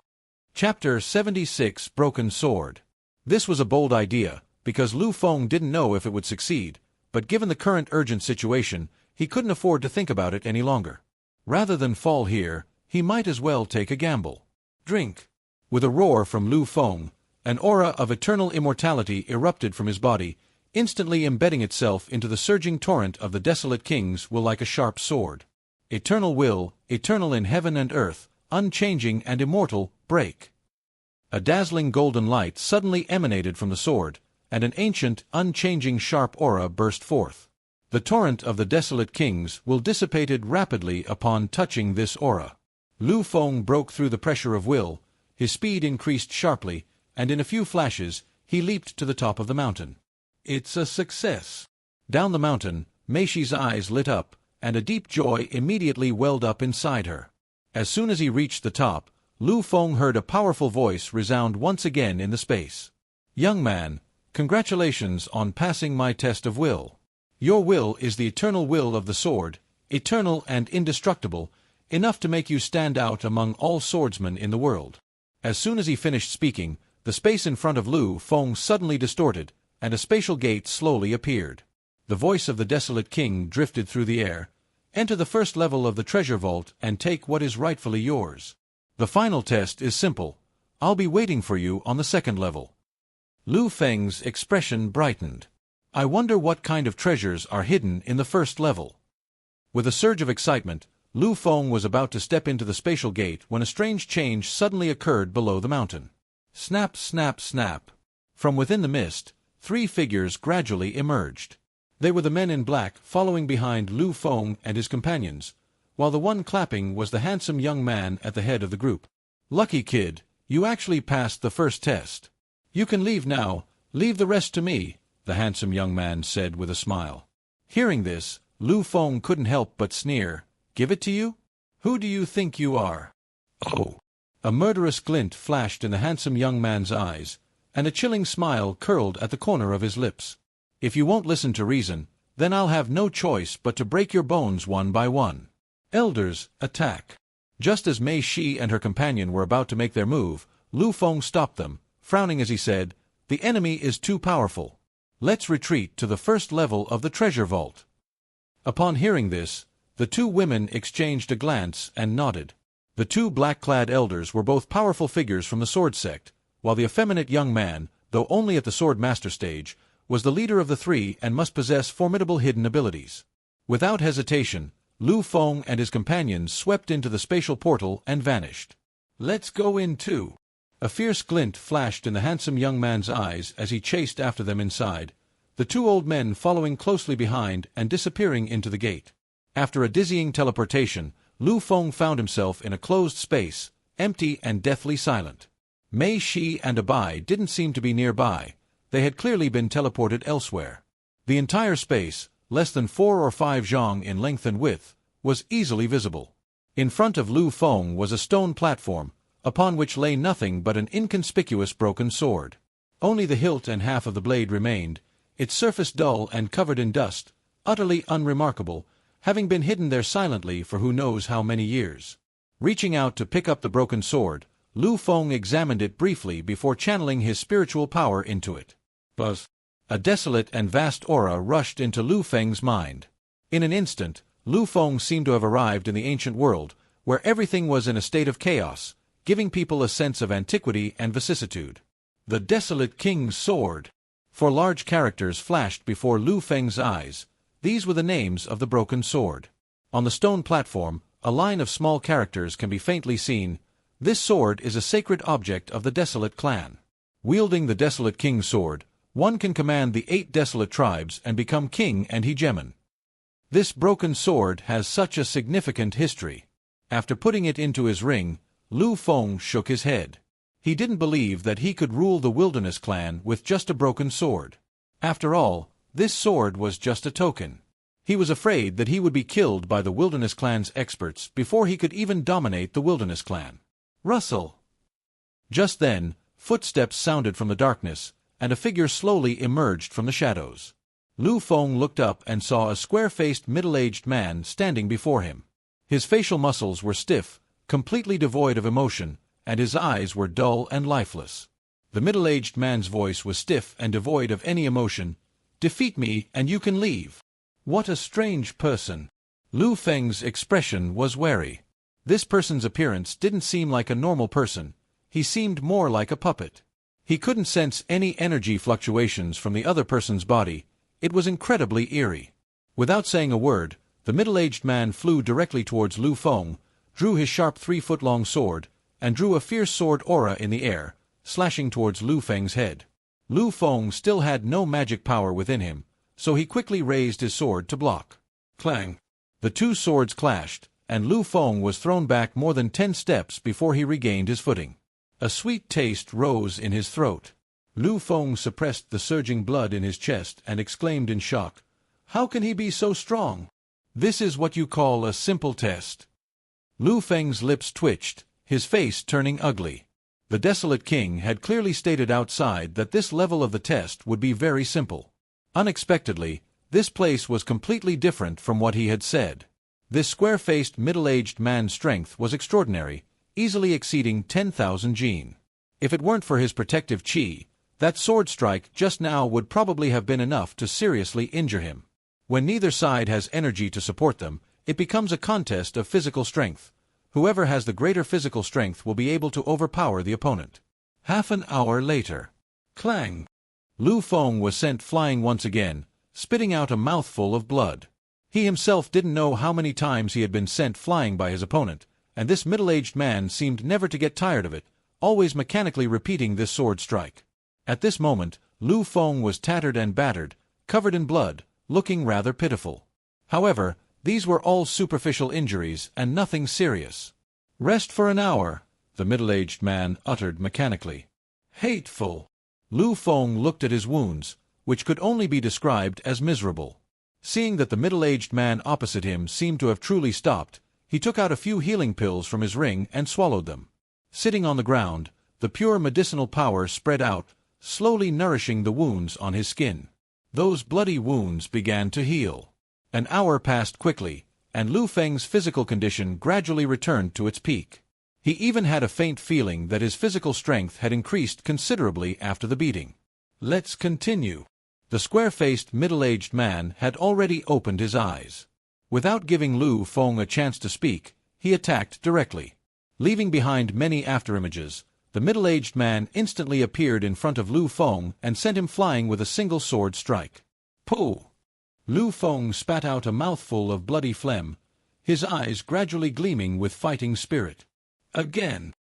Chapter 76 Broken Sword. This was a bold idea, because Liu Feng didn't know if it would succeed, but given the current urgent situation, he couldn't afford to think about it any longer. Rather than fall here, he might as well take a gamble. Drink. With a roar from Liu Feng, an aura of eternal immortality erupted from his body, instantly embedding itself into the surging torrent of the desolate king's will like a sharp sword. Eternal will, eternal in heaven and earth, unchanging and immortal, break. A dazzling golden light suddenly emanated from the sword, and an ancient, unchanging sharp aura burst forth. The torrent of the desolate king's will dissipated rapidly upon touching this aura. Liu Feng broke through the pressure of will, his speed increased sharply, and in a few flashes, he leaped to the top of the mountain. It's a success. Down the mountain, Meishi's eyes lit up, and a deep joy immediately welled up inside her. As soon as he reached the top, Liu Feng heard a powerful voice resound once again in the space. Young man, congratulations on passing my test of will. Your will is the eternal will of the sword, eternal and indestructible, enough to make you stand out among all swordsmen in the world. As soon as he finished speaking, the space in front of Liu Feng suddenly distorted, and a spatial gate slowly appeared. The voice of the desolate king drifted through the air. Enter the first level of the treasure vault and take what is rightfully yours. The final test is simple. I'll be waiting for you on the second level. Liu Feng's expression brightened. I wonder what kind of treasures are hidden in the first level. With a surge of excitement, Liu Feng was about to step into the spatial gate when a strange change suddenly occurred below the mountain. Snap, snap, snap. From within the mist, 3 figures gradually emerged. They were the men in black following behind Liu Feng and his companions, while the one clapping was the handsome young man at the head of the group. Lucky kid, you actually passed the first test. You can leave now, leave the rest to me, the handsome young man said with a smile. Hearing this, Liu Feng couldn't help but sneer. Give it to you? Who do you think you are? Oh! A murderous glint flashed in the handsome young man's eyes, and a chilling smile curled at the corner of his lips. If you won't listen to reason, then I'll have no choice but to break your bones one by one. Elders, attack. Just as Mei Shi and her companion were about to make their move, Liu Feng stopped them, frowning as he said, The enemy is too powerful. Let's retreat to the first level of the treasure vault. Upon hearing this, the 2 women exchanged a glance and nodded. The 2 black-clad elders were both powerful figures from the sword sect, while the effeminate young man, though only at the sword master stage, was the leader of the 3 and must possess formidable hidden abilities. Without hesitation, Liu Feng and his companions swept into the spatial portal and vanished. Let's go in too. A fierce glint flashed in the handsome young man's eyes as he chased after them inside, the 2 old men following closely behind and disappearing into the gate. After a dizzying teleportation, Liu Feng found himself in a closed space, empty and deathly silent. Mei Shi and Abai didn't seem to be nearby. They had clearly been teleported elsewhere. The entire space, less than 4 or 5 zhang in length and width, was easily visible. In front of Liu Feng was a stone platform, upon which lay nothing but an inconspicuous broken sword. Only the hilt and half of the blade remained, its surface dull and covered in dust, utterly unremarkable, having been hidden there silently for who knows how many years. Reaching out to pick up the broken sword, Liu Feng examined it briefly before channeling his spiritual power into it. Buzz! A desolate and vast aura rushed into Liu Feng's mind. In an instant, Liu Feng seemed to have arrived in the ancient world, where everything was in a state of chaos, giving people a sense of antiquity and vicissitude. The desolate king's sword! 4 large characters flashed before Liu Feng's eyes. These were the names of the broken sword. On the stone platform, a line of small characters can be faintly seen. This sword is a sacred object of the desolate clan. Wielding the desolate king's sword, one can command the 8 desolate tribes and become king and hegemon. This broken sword has such a significant history. After putting it into his ring, Liu Feng shook his head. He didn't believe that he could rule the wilderness clan with just a broken sword. After all, this sword was just a token. He was afraid that he would be killed by the wilderness clan's experts before he could even dominate the wilderness clan. Russell! Just then, footsteps sounded from the darkness, and a figure slowly emerged from the shadows. Liu Feng looked up and saw a square-faced middle-aged man standing before him. His facial muscles were stiff, completely devoid of emotion, and his eyes were dull and lifeless. The middle-aged man's voice was stiff and devoid of any emotion. Defeat me and you can leave. What a strange person. Liu Feng's expression was wary. This person's appearance didn't seem like a normal person. He seemed more like a puppet. He couldn't sense any energy fluctuations from the other person's body. It was incredibly eerie. Without saying a word, the middle-aged man flew directly towards Liu Feng, drew his sharp 3-foot-long sword, and drew a fierce sword aura in the air, slashing towards Liu Feng's head. Liu Feng still had no magic power within him, so he quickly raised his sword to block. Clang! The two swords clashed, and Liu Feng was thrown back more than 10 steps before he regained his footing. A sweet taste rose in his throat. Liu Feng suppressed the surging blood in his chest and exclaimed in shock, "How can he be so strong? This is what you call a simple test." Liu Feng's lips twitched, his face turning ugly. The desolate king had clearly stated outside that this level of the test would be very simple. Unexpectedly, this place was completely different from what he had said. This square-faced middle-aged man's strength was extraordinary, easily exceeding 10,000 jin. If it weren't for his protective chi, that sword strike just now would probably have been enough to seriously injure him. When neither side has energy to support them, it becomes a contest of physical strength. Whoever has the greater physical strength will be able to overpower the opponent. Half an hour later. Clang! Liu Feng was sent flying once again, spitting out a mouthful of blood. He himself didn't know how many times he had been sent flying by his opponent, and this middle-aged man seemed never to get tired of it, always mechanically repeating this sword strike. At this moment, Liu Feng was tattered and battered, covered in blood, looking rather pitiful. However, these were all superficial injuries and nothing serious. "Rest for an hour," the middle-aged man uttered mechanically. Hateful. Liu Feng looked at his wounds, which could only be described as miserable. Seeing that the middle-aged man opposite him seemed to have truly stopped, he took out a few healing pills from his ring and swallowed them. Sitting on the ground, the pure medicinal power spread out, slowly nourishing the wounds on his skin. Those bloody wounds began to heal. An hour passed quickly, and Liu Feng's physical condition gradually returned to its peak. He even had a faint feeling that his physical strength had increased considerably after the beating. Let's continue. The square-faced middle-aged man had already opened his eyes. Without giving Liu Feng a chance to speak, he attacked directly. Leaving behind many afterimages, the middle-aged man instantly appeared in front of Liu Feng and sent him flying with a single sword strike. Pooh! Liu Feng spat out a mouthful of bloody phlegm, his eyes gradually gleaming with fighting spirit. Again!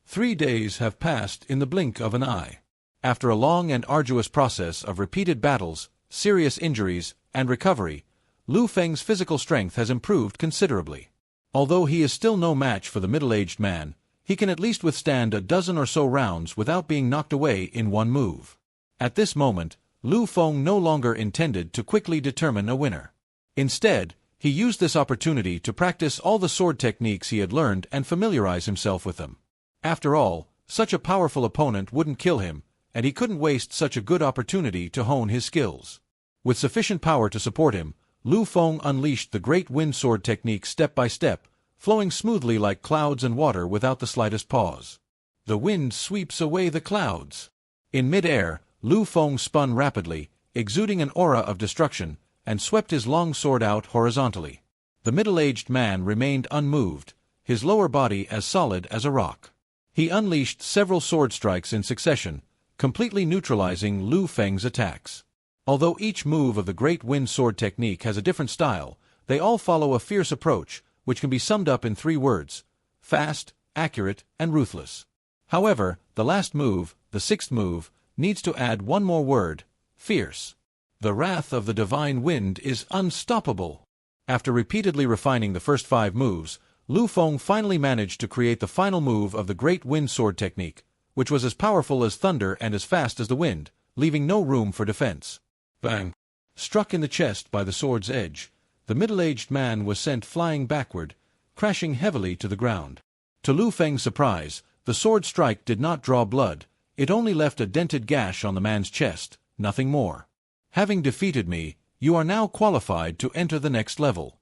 3 days have passed in the blink of an eye. After a long and arduous process of repeated battles, serious injuries, and recovery, Liu Feng's physical strength has improved considerably. Although he is still no match for the middle-aged man, he can at least withstand a dozen or so rounds without being knocked away in one move. At this moment, Liu Feng no longer intended to quickly determine a winner. Instead, he used this opportunity to practice all the sword techniques he had learned and familiarize himself with them. After all, such a powerful opponent wouldn't kill him, and he couldn't waste such a good opportunity to hone his skills. With sufficient power to support him, Liu Feng unleashed the great wind sword technique step by step, flowing smoothly like clouds and water without the slightest pause. The wind sweeps away the clouds. In mid-air, Liu Feng spun rapidly, exuding an aura of destruction, and swept his long sword out horizontally. The middle-aged man remained unmoved, his lower body as solid as a rock. He unleashed several sword strikes in succession, completely neutralizing Liu Feng's attacks. Although each move of the great wind sword technique has a different style, they all follow a fierce approach, which can be summed up in 3 words: fast, accurate, and ruthless. However, the last move, the 6th move, needs to add one more word: fierce. The wrath of the divine wind is unstoppable. After repeatedly refining the first 5 moves, Liu Feng finally managed to create the final move of the great wind sword technique, which was as powerful as thunder and as fast as the wind, leaving no room for defense. Bang! Struck in the chest by the sword's edge, the middle-aged man was sent flying backward, crashing heavily to the ground. To Liu Feng's surprise, the sword strike did not draw blood, it only left a dented gash on the man's chest, nothing more. Having defeated me, you are now qualified to enter the next level.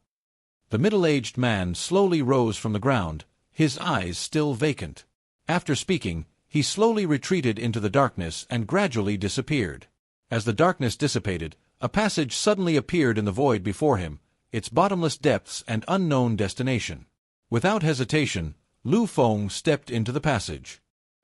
The middle-aged man slowly rose from the ground, his eyes still vacant. After speaking, he slowly retreated into the darkness and gradually disappeared. As the darkness dissipated, a passage suddenly appeared in the void before him, its bottomless depths and unknown destination. Without hesitation, Liu Feng stepped into the passage.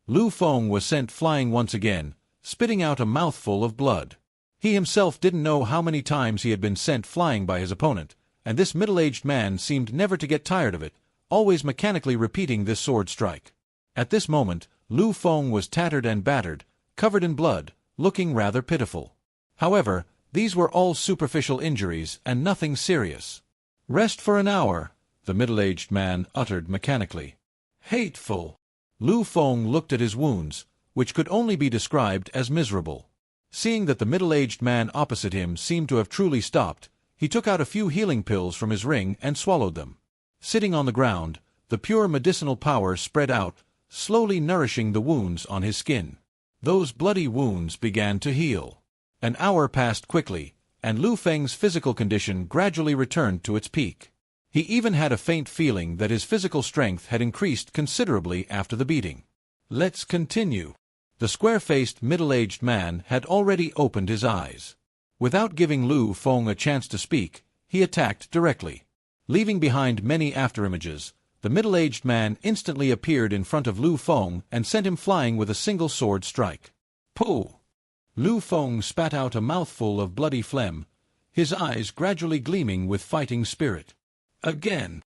Liu Feng was sent flying once again, spitting out a mouthful of blood. He himself didn't know how many times he had been sent flying by his opponent, and this middle-aged man seemed never to get tired of it, always mechanically repeating this sword strike. At this moment, Liu Feng was tattered and battered, covered in blood, looking rather pitiful. However, these were all superficial injuries and nothing serious. "Rest for an hour," the middle-aged man uttered mechanically. "Hateful." Liu Feng looked at his wounds, which could only be described as miserable. Seeing that the middle-aged man opposite him seemed to have truly stopped, he took out a few healing pills from his ring and swallowed them. Sitting on the ground, the pure medicinal power spread out, slowly nourishing the wounds on his skin. Those bloody wounds began to heal. An hour passed quickly, and Liu Feng's physical condition gradually returned to its peak. He even had a faint feeling that his physical strength had increased considerably after the beating. "Let's continue." The square-faced middle-aged man had already opened his eyes. Without giving Liu Feng a chance to speak, he attacked directly. Leaving behind many afterimages, the middle-aged man instantly appeared in front of Liu Feng and sent him flying with a single sword strike. "Pooh!" Liu Feng spat out a mouthful of bloody phlegm, his eyes gradually gleaming with fighting spirit. "Again."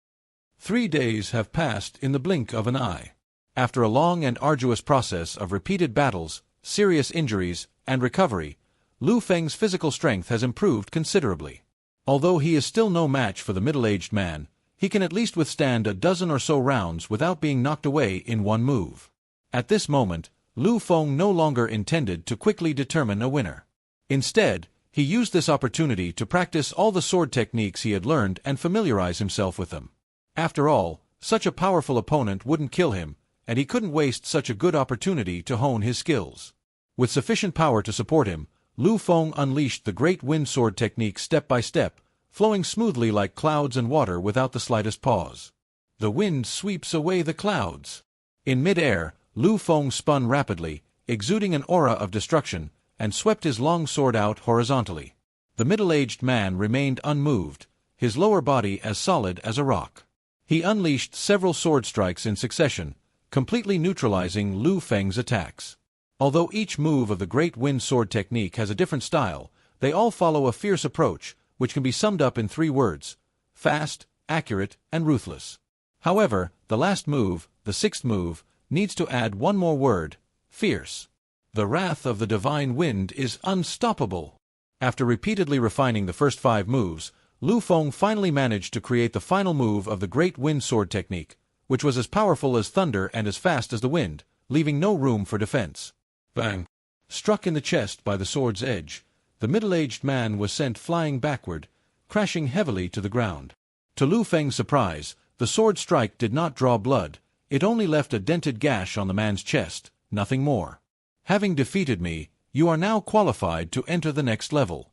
3 days have passed in the blink of an eye. After a long and arduous process of repeated battles, serious injuries, and recovery, Liu Feng's physical strength has improved considerably. Although he is still no match for the middle-aged man, he can at least withstand a dozen or so rounds without being knocked away in one move. At this moment, Liu Feng no longer intended to quickly determine a winner. Instead, he used this opportunity to practice all the sword techniques he had learned and familiarize himself with them. After all, such a powerful opponent wouldn't kill him, and he couldn't waste such a good opportunity to hone his skills. With sufficient power to support him, Liu Feng unleashed the great wind sword technique step by step, flowing smoothly like clouds and water without the slightest pause. The wind sweeps away the clouds. In mid-air, Liu Feng spun rapidly, exuding an aura of destruction, and swept his long sword out horizontally. The middle-aged man remained unmoved, his lower body as solid as a rock. He unleashed several sword strikes in succession, completely neutralizing Liu Feng's attacks. Although each move of the great wind sword technique has a different style, they all follow a fierce approach, which can be summed up in 3 words: fast, accurate, and ruthless. However, the last move, the 6th move, needs to add one more word: fierce. The wrath of the divine wind is unstoppable. After repeatedly refining the first 5 moves, Liu Feng finally managed to create the final move of the great wind sword technique, which was as powerful as thunder and as fast as the wind, leaving no room for defense. Bang! Struck in the chest by the sword's edge, the middle-aged man was sent flying backward, crashing heavily to the ground. To Liu Feng's surprise, the sword strike did not draw blood, it only left a dented gash on the man's chest, nothing more. "Having defeated me, you are now qualified to enter the next level."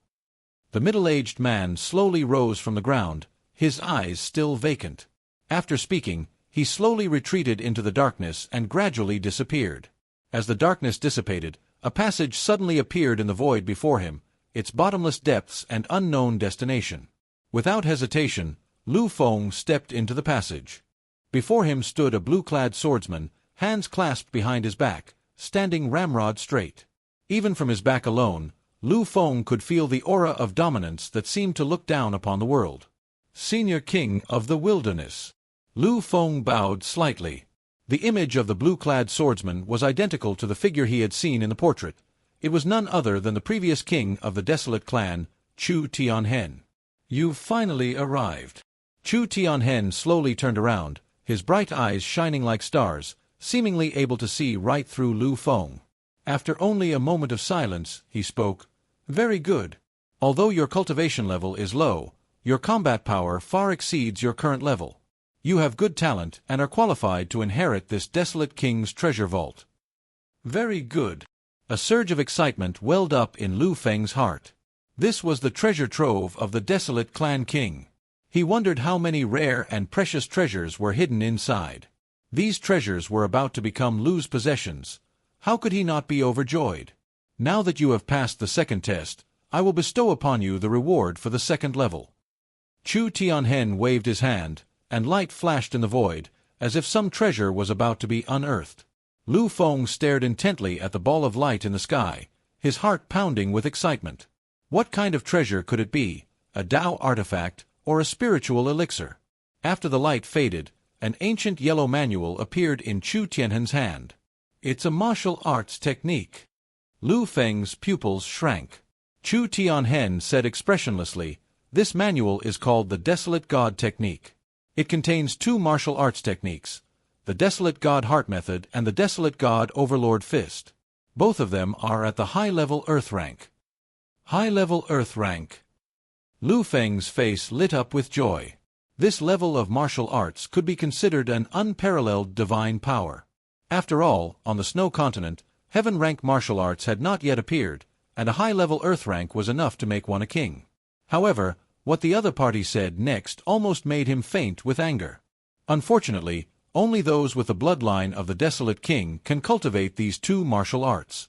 The middle-aged man slowly rose from the ground, his eyes still vacant. After speaking, he slowly retreated into the darkness and gradually disappeared. As the darkness dissipated, a passage suddenly appeared in the void before him, its bottomless depths and unknown destination. Without hesitation, Liu Feng stepped into the passage. Before him stood a blue-clad swordsman, hands clasped behind his back, standing ramrod straight. Even from his back alone, Liu Feng could feel the aura of dominance that seemed to look down upon the world. "Senior King of the Wilderness." Liu Feng bowed slightly. The image of the blue-clad swordsman was identical to the figure he had seen in the portrait. It was none other than the previous king of the desolate clan, Chu Tianhen. "You've finally arrived." Chu Tianhen slowly turned around, his bright eyes shining like stars, seemingly able to see right through Liu Feng. After only a moment of silence, he spoke. "Very good. Although your cultivation level is low, your combat power far exceeds your current level. You have good talent and are qualified to inherit this desolate king's treasure vault." "Very good." A surge of excitement welled up in Liu Feng's heart. This was the treasure trove of the desolate clan king. He wondered how many rare and precious treasures were hidden inside. These treasures were about to become Liu's possessions. How could he not be overjoyed? "Now that you have passed the second test, I will bestow upon you the reward for the second level." Chu Tianhen waved his hand, and light flashed in the void, as if some treasure was about to be unearthed. Liu Feng stared intently at the ball of light in the sky, his heart pounding with excitement. What kind of treasure could it be, a Tao artifact, or a spiritual elixir? After the light faded, an ancient yellow manual appeared in Chu Tianhen's hand. "It's a martial arts technique." Liu Feng's pupils shrank. Chu Tianhen said expressionlessly, "This manual is called the Desolate God Technique. It contains 2 martial arts techniques, the Desolate God Heart Method and the Desolate God Overlord Fist. Both of them are at the high-level Earth rank." High-level Earth rank. Liu Feng's face lit up with joy. This level of martial arts could be considered an unparalleled divine power. After all, on the snow continent, heaven-rank martial arts had not yet appeared, and a high-level Earth rank was enough to make one a king. However, what the other party said next almost made him faint with anger. Unfortunately, only those with the bloodline of the Desolate King can cultivate these 2 martial arts.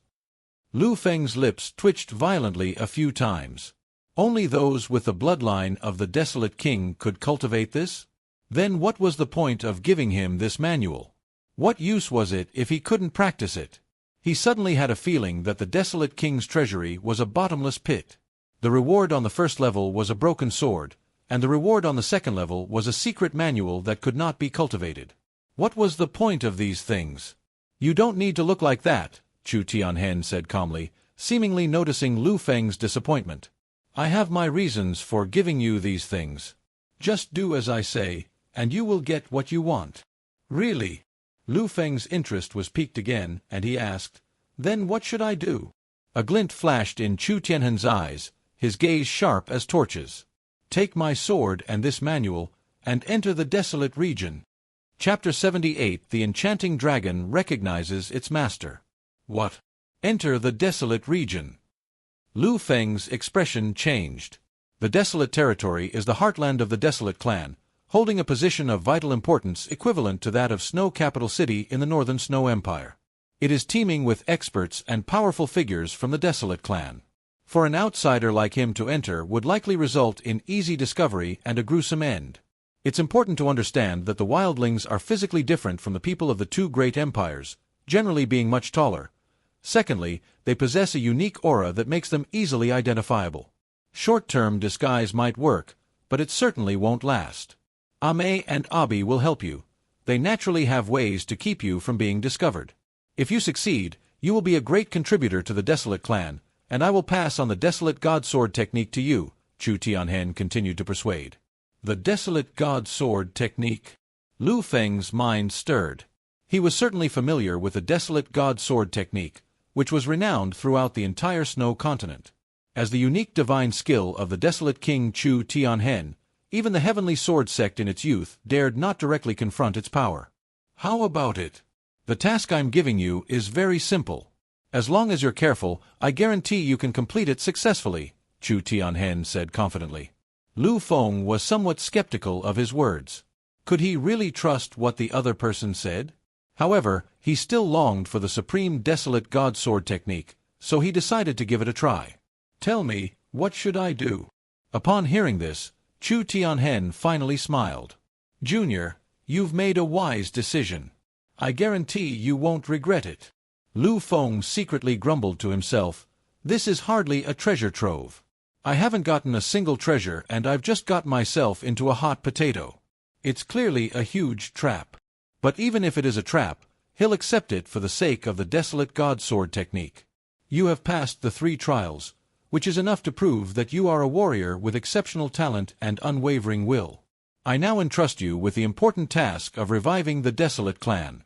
Liu Feng's lips twitched violently a few times. Only those with the bloodline of the Desolate King could cultivate this? Then what was the point of giving him this manual? What use was it if he couldn't practice it? He suddenly had a feeling that the Desolate King's treasury was a bottomless pit. The reward on the first level was a broken sword, and the reward on the second level was a secret manual that could not be cultivated. What was the point of these things? "You don't need to look like that," Chu Tianhen said calmly, seemingly noticing Liu Feng's disappointment. "I have my reasons for giving you these things. Just do as I say, and you will get what you want." "Really?" Liu Feng's interest was piqued again, and he asked, "Then what should I do?" A glint flashed in Chu Tianhen's eyes, his gaze sharp as torches. "Take my sword and this manual, and enter the desolate region." Chapter 78. The Enchanting Dragon Recognizes Its Master. "What? Enter the desolate region?" Liu Feng's expression changed. The desolate territory is the heartland of the Desolate clan, holding a position of vital importance equivalent to that of Snow Capital City in the Northern Snow Empire. It is teeming with experts and powerful figures from the Desolate clan. For an outsider like him to enter would likely result in easy discovery and a gruesome end. It's important to understand that the wildlings are physically different from the people of the 2 great empires, generally being much taller. Secondly, they possess a unique aura that makes them easily identifiable. Short-term disguise might work, but it certainly won't last. Ame and Abi will help you. They naturally have ways to keep you from being discovered. If you succeed, you will be a great contributor to the Desolate clan, and I will pass on the Desolate God Sword technique to you, Chu Tianhen continued to persuade. The Desolate God Sword technique. Liu Feng's mind stirred. He was certainly familiar with the Desolate God Sword technique, which was renowned throughout the entire snow continent. As the unique divine skill of the Desolate King Chu Tianhen, even the Heavenly Sword sect in its youth dared not directly confront its power. "How about it? The task I'm giving you is very simple. As long as you're careful, I guarantee you can complete it successfully," Chu Tianhen said confidently. Liu Feng was somewhat skeptical of his words. Could he really trust what the other person said? However, he still longed for the supreme Desolate God Sword technique, so he decided to give it a try. "Tell me, what should I do?" Upon hearing this, Chu Tianhen finally smiled. "Junior, you've made a wise decision. I guarantee you won't regret it." Liu Feng secretly grumbled to himself, "This is hardly a treasure trove. I haven't gotten a single treasure and I've just got myself into a hot potato. It's clearly a huge trap. But even if it is a trap, he'll accept it for the sake of the Desolate God Sword technique. You have passed the 3 trials, which is enough to prove that you are a warrior with exceptional talent and unwavering will. I now entrust you with the important task of reviving the Desolate clan."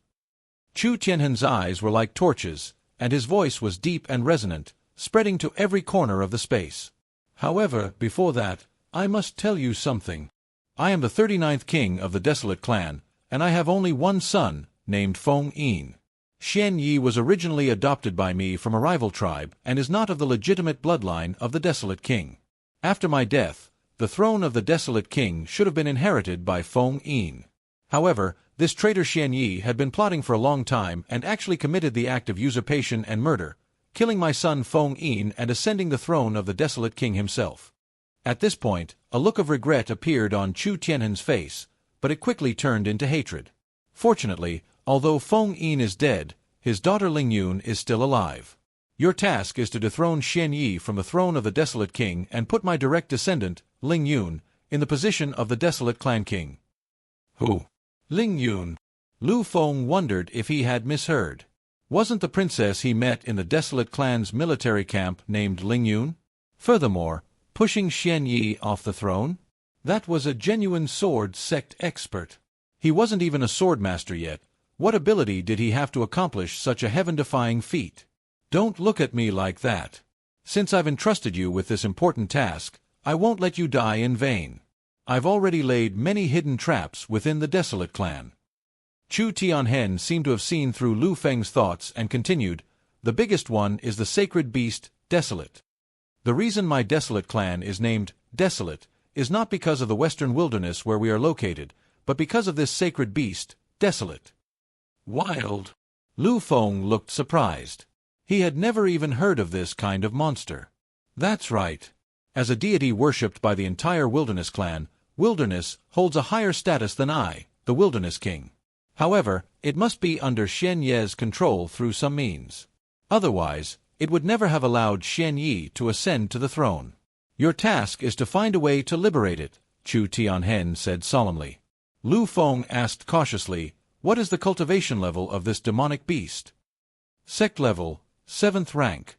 Chu Tianhen's eyes were like torches, and his voice was deep and resonant, spreading to every corner of the space. "However, before that, I must tell you something. I am the 39th king of the Desolate clan, and I have only one son, named Feng Yin. Xian Yi was originally adopted by me from a rival tribe and is not of the legitimate bloodline of the Desolate king. After my death, the throne of the Desolate king should have been inherited by Feng Yin. However, this traitor Xian Yi had been plotting for a long time and actually committed the act of usurpation and murder, killing my son Feng Yin and ascending the throne of the desolate king himself. At this point, a look of regret appeared on Chu Tianhen's face, but it quickly turned into hatred. Fortunately, although Feng Yin is dead, his daughter Ling Yun is still alive. Your task is to dethrone Xian Yi from the throne of the desolate king and put my direct descendant, Ling Yun, in the position of the desolate clan king. Who? Ling Yun. Liu Feng wondered if he had misheard. Wasn't the princess he met in the desolate clan's military camp named Ling Yun? Furthermore, pushing Xian Yi off the throne? That was a genuine sword sect expert. He wasn't even a swordmaster yet. What ability did he have to accomplish such a heaven-defying feat? Don't look at me like that. Since I've entrusted you with this important task, I won't let you die in vain. I've already laid many hidden traps within the desolate clan. Chu Tianhen seemed to have seen through Liu Feng's thoughts and continued, the biggest one is the sacred beast, Desolate. The reason my desolate clan is named Desolate is not because of the western wilderness where we are located, but because of this sacred beast, Desolate. Wild. Liu Feng looked surprised. He had never even heard of this kind of monster. That's right. As a deity worshipped by the entire Wilderness clan, Wilderness holds a higher status than I, the Wilderness King. However, it must be under Xian Ye's control through some means. Otherwise, it would never have allowed Xian Yi to ascend to the throne. Your task is to find a way to liberate it, Chu Tianhen said solemnly. Liu Feng asked cautiously, what is the cultivation level of this demonic beast? Sect level, 7th rank.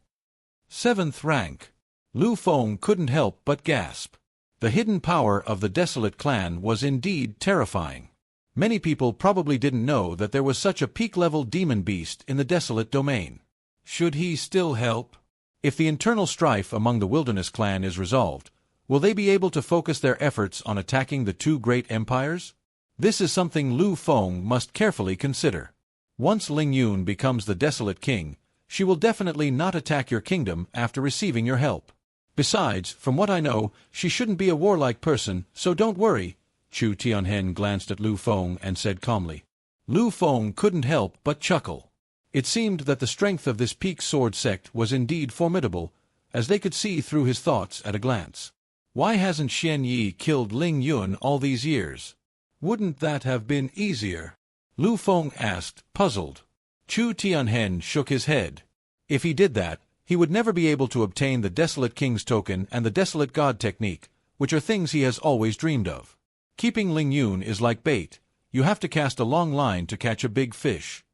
7th rank. Liu Feng couldn't help but gasp. The hidden power of the desolate clan was indeed terrifying. Many people probably didn't know that there was such a peak-level demon beast in the desolate domain. Should he still help? If the internal strife among the Wilderness clan is resolved, will they be able to focus their efforts on attacking the two great empires? This is something Liu Feng must carefully consider. Once Ling Yun becomes the desolate king, she will definitely not attack your kingdom after receiving your help. Besides, from what I know, she shouldn't be a warlike person, so don't worry. Chu Tianhen glanced at Liu Feng and said calmly. Liu Feng couldn't help but chuckle. It seemed that the strength of this peak sword sect was indeed formidable, as they could see through his thoughts at a glance. Why hasn't Xian Yi killed Ling Yun all these years? Wouldn't that have been easier? Liu Feng asked, puzzled. Chu Tianhen shook his head. If he did that, he would never be able to obtain the Desolate King's token and the Desolate God technique, which are things he has always dreamed of. Keeping Ling Yun is like bait. You have to cast a long line to catch a big fish.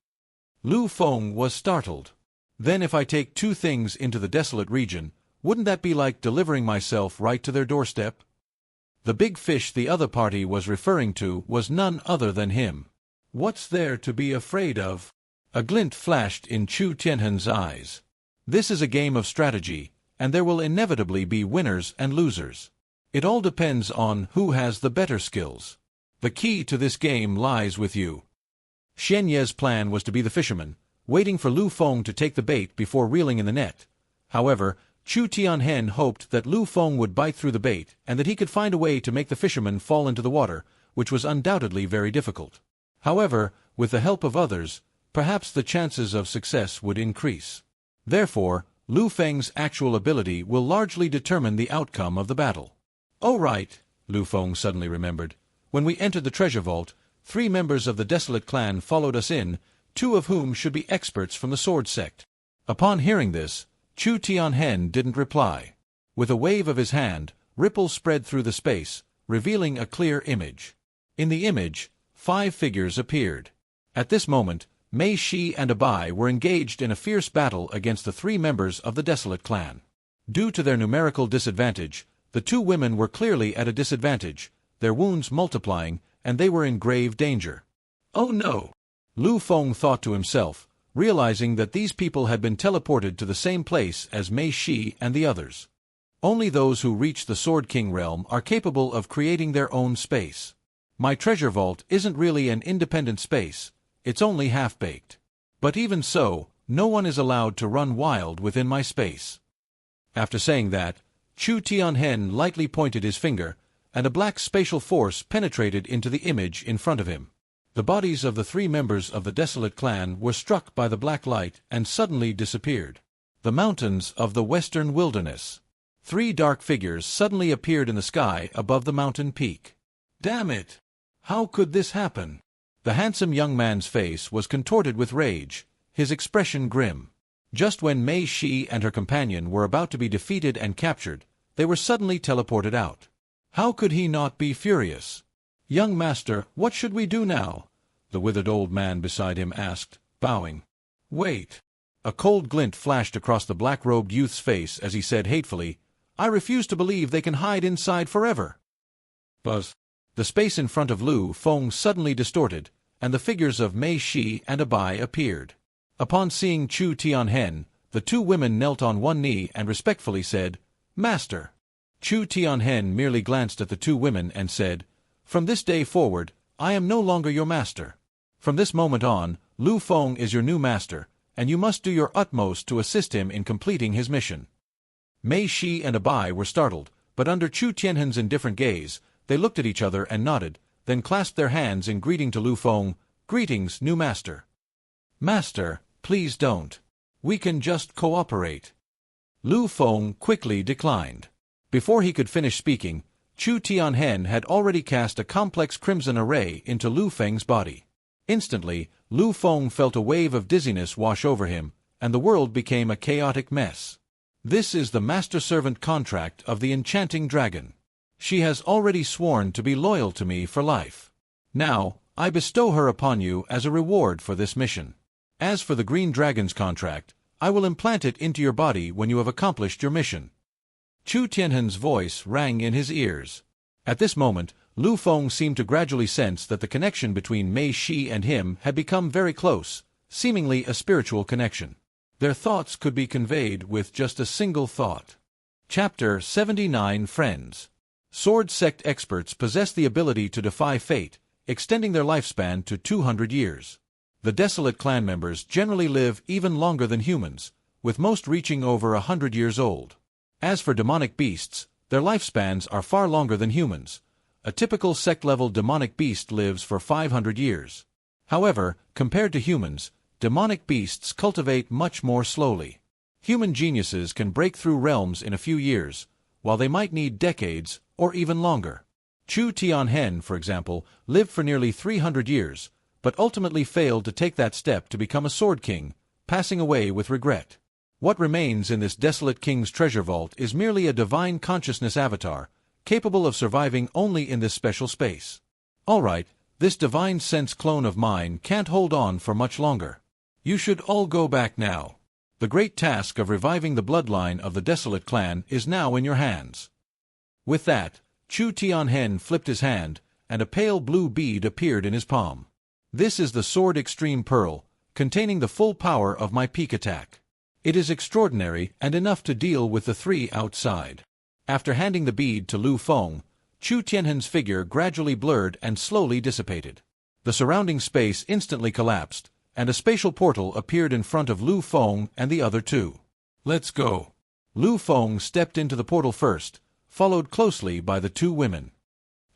Liu Feng was startled. Then if I take two things into the desolate region, wouldn't that be like delivering myself right to their doorstep? The big fish the other party was referring to was none other than him. What's there to be afraid of? A glint flashed in Chu Tianhen's eyes. This is a game of strategy, and there will inevitably be winners and losers. It all depends on who has the better skills. The key to this game lies with you. Xian Ye's plan was to be the fisherman, waiting for Liu Feng to take the bait before reeling in the net. However, Chu Tianhen hoped that Liu Feng would bite through the bait and that he could find a way to make the fisherman fall into the water, which was undoubtedly very difficult. However, with the help of others, perhaps the chances of success would increase. Therefore, Liu Feng's actual ability will largely determine the outcome of the battle. Oh right, Liu Feng suddenly remembered. When we entered the treasure vault, 3 members of the desolate clan followed us in, 2 of whom should be experts from the sword sect. Upon hearing this, Chu Tianhen didn't reply. With a wave of his hand, ripples spread through the space, revealing a clear image. In the image, 5 figures appeared. At this moment, Mei Shi and Abai were engaged in a fierce battle against the 3 members of the desolate clan. Due to their numerical disadvantage, the 2 women were clearly at a disadvantage, their wounds multiplying, and they were in grave danger. Oh no! Liu Feng thought to himself, realizing that these people had been teleported to the same place as Mei Shi and the others. Only those who reach the Sword King realm are capable of creating their own space. My treasure vault isn't really an independent space, it's only half-baked. But even so, no one is allowed to run wild within my space. After saying that, Chu Tianhen lightly pointed his finger, and a black spatial force penetrated into the image in front of him. The bodies of the 3 members of the desolate clan were struck by the black light and suddenly disappeared. The mountains of the western wilderness. 3 dark figures suddenly appeared in the sky above the mountain peak. Damn it! How could this happen? The handsome young man's face was contorted with rage, his expression grim. Just when Mei Shi and her companion were about to be defeated and captured, they were suddenly teleported out. How could he not be furious? "Young master, what should we do now?" the withered old man beside him asked, bowing. "Wait." A cold glint flashed across the black-robed youth's face as he said hatefully, "I refuse to believe they can hide inside forever." Buzz. The space in front of Liu Feng suddenly distorted, and the figures of Mei Shi and Abai appeared. Upon seeing Chu Tianhen, the 2 women knelt on one knee and respectfully said, "Master." Chu Tianhen merely glanced at the 2 women and said, "From this day forward, I am no longer your master. From this moment on, Liu Feng is your new master, and you must do your utmost to assist him in completing his mission." Mei Shi and Abai were startled, but under Chu Tianhen's indifferent gaze, they looked at each other and nodded, then clasped their hands in greeting to Liu Feng. "Greetings, new master." "Master, please don't. We can just cooperate." Liu Feng quickly declined. Before he could finish speaking, Chu Tianhen had already cast a complex crimson array into Liu Feng's body. Instantly, Liu Feng felt a wave of dizziness wash over him, and the world became a chaotic mess. "This is the master-servant contract of the enchanting dragon. She has already sworn to be loyal to me for life. Now, I bestow her upon you as a reward for this mission. As for the green dragon's contract, I will implant it into your body when you have accomplished your mission." Chu Tianhen's voice rang in his ears. At this moment, Liu Feng seemed to gradually sense that the connection between Mei Shi and him had become very close, seemingly a spiritual connection. Their thoughts could be conveyed with just a single thought. Chapter 79 Friends. Sword sect experts possess the ability to defy fate, extending their lifespan to 200 years. The desolate clan members generally live even longer than humans, with most reaching over 100 years old. As for demonic beasts, their lifespans are far longer than humans. A typical sect-level demonic beast lives for 500 years. However, compared to humans, demonic beasts cultivate much more slowly. Human geniuses can break through realms in a few years, while they might need decades or even longer. Chu Tianhen, for example, lived for nearly 300 years, but ultimately failed to take that step to become a sword king, passing away with regret. What remains in this desolate king's treasure vault is merely a divine consciousness avatar, capable of surviving only in this special space. All right, this divine sense clone of mine can't hold on for much longer. You should all go back now. The great task of reviving the bloodline of the desolate clan is now in your hands. With that, Chu Tianhen flipped his hand, and a pale blue bead appeared in his palm. "This is the Sword Extreme Pearl, containing the full power of my peak attack. It is extraordinary and enough to deal with the 3 outside." After handing the bead to Liu Feng, Chu Tianhen's figure gradually blurred and slowly dissipated. The surrounding space instantly collapsed, and a spatial portal appeared in front of Liu Feng and the other 2. "Let's go." Liu Feng stepped into the portal first, followed closely by the 2 women.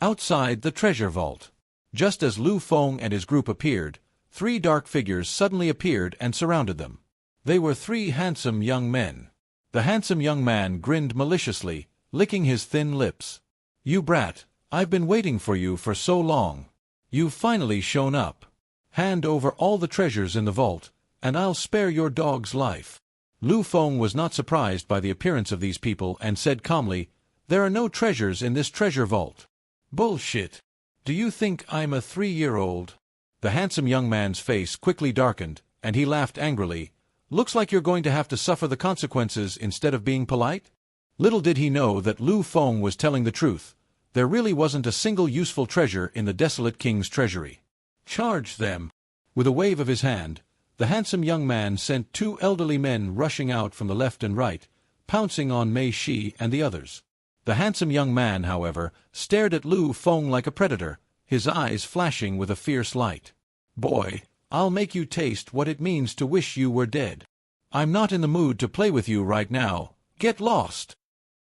Outside the treasure vault. Just as Liu Feng and his group appeared, 3 dark figures suddenly appeared and surrounded them. They were 3 handsome young men. The handsome young man grinned maliciously, licking his thin lips. "You brat, I've been waiting for you for so long. You've finally shown up. Hand over all the treasures in the vault, and I'll spare your dog's life." Liu Feng was not surprised by the appearance of these people and said calmly, "There are no treasures in this treasure vault." "Bullshit. Do you think I'm a 3-year-old? The handsome young man's face quickly darkened, and he laughed angrily. "Looks like you're going to have to suffer the consequences instead of being polite?" Little did he know that Liu Feng was telling the truth. There really wasn't a single useful treasure in the desolate king's treasury. "Charge them!" With a wave of his hand, the handsome young man sent 2 elderly men rushing out from the left and right, pouncing on Mei Shi and the others. The handsome young man, however, stared at Liu Feng like a predator, his eyes flashing with a fierce light. "Boy, I'll make you taste what it means to wish you were dead. I'm not in the mood to play with you right now. Get lost!"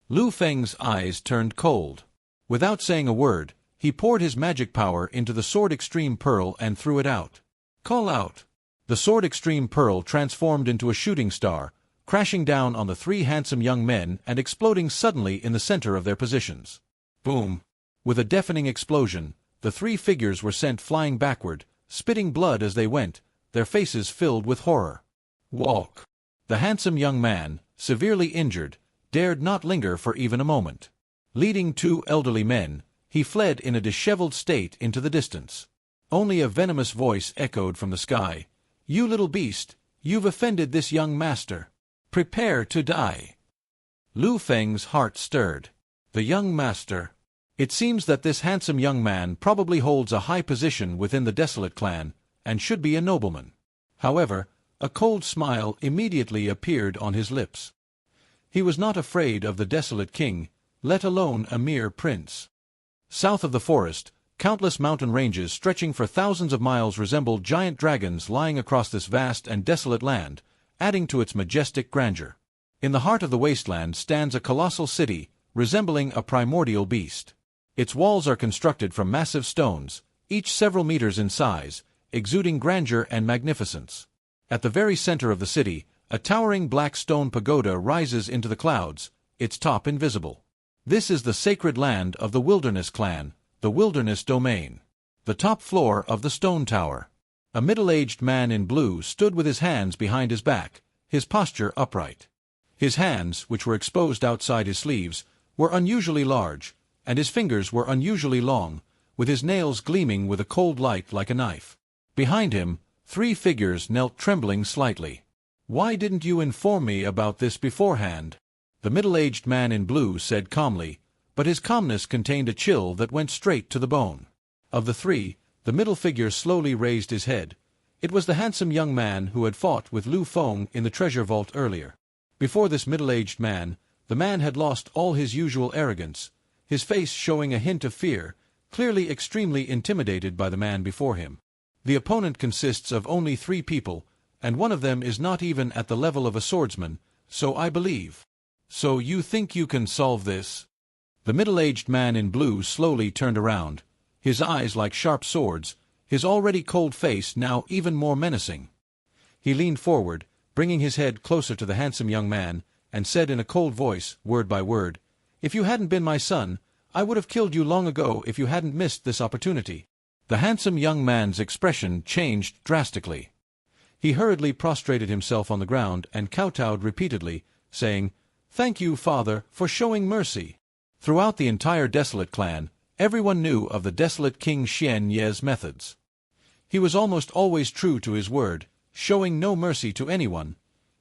Liu Feng's eyes turned cold. Without saying a word, he poured his magic power into the Sword Extreme Pearl and threw it out. "Call out!" The Sword Extreme Pearl transformed into a shooting star, crashing down on the three handsome young men and exploding suddenly in the center of their positions. Boom! With a deafening explosion, the three figures were sent flying backward, spitting blood as they went, their faces filled with horror. Walk! The handsome young man, severely injured, dared not linger for even a moment. Leading two elderly men, he fled in a disheveled state into the distance. Only a venomous voice echoed from the sky. "You little beast, you've offended this young master. Prepare to die." Liu Feng's heart stirred. The young master. It seems that this handsome young man probably holds a high position within the Desolate clan, and should be a nobleman. However, a cold smile immediately appeared on his lips. He was not afraid of the Desolate King, let alone a mere prince. South of the forest, countless mountain ranges stretching for thousands of miles resembled giant dragons lying across this vast and desolate land, adding to its majestic grandeur. In the heart of the wasteland stands a colossal city, resembling a primordial beast. Its walls are constructed from massive stones, each several meters in size, exuding grandeur and magnificence. At the very center of the city, a towering black stone pagoda rises into the clouds, its top invisible. This is the sacred land of the Wilderness clan, the Wilderness Domain. The top floor of the stone tower. A middle-aged man in blue stood with his hands behind his back, his posture upright. His hands, which were exposed outside his sleeves, were unusually large, and his fingers were unusually long, with his nails gleaming with a cold light like a knife. Behind him, three figures knelt trembling slightly. "Why didn't you inform me about this beforehand?" The middle-aged man in blue said calmly, but his calmness contained a chill that went straight to the bone. Of the three, the middle figure slowly raised his head. It was the handsome young man who had fought with Liu Feng in the treasure vault earlier. Before this middle-aged man, the man had lost all his usual arrogance, his face showing a hint of fear, clearly extremely intimidated by the man before him. The opponent consists of only three people, and one of them is not even at the level of a swordsman, so I believe. "So you think you can solve this?" The middle-aged man in blue slowly turned around, his eyes like sharp swords, his already cold face now even more menacing. He leaned forward, bringing his head closer to the handsome young man, and said in a cold voice, word by word, "If you hadn't been my son, I would have killed you long ago if you hadn't missed this opportunity." The handsome young man's expression changed drastically. He hurriedly prostrated himself on the ground and kowtowed repeatedly, saying, "Thank you, father, for showing mercy." Throughout the entire Desolate clan, everyone knew of the Desolate King Xian Ye's methods. He was almost always true to his word, showing no mercy to anyone.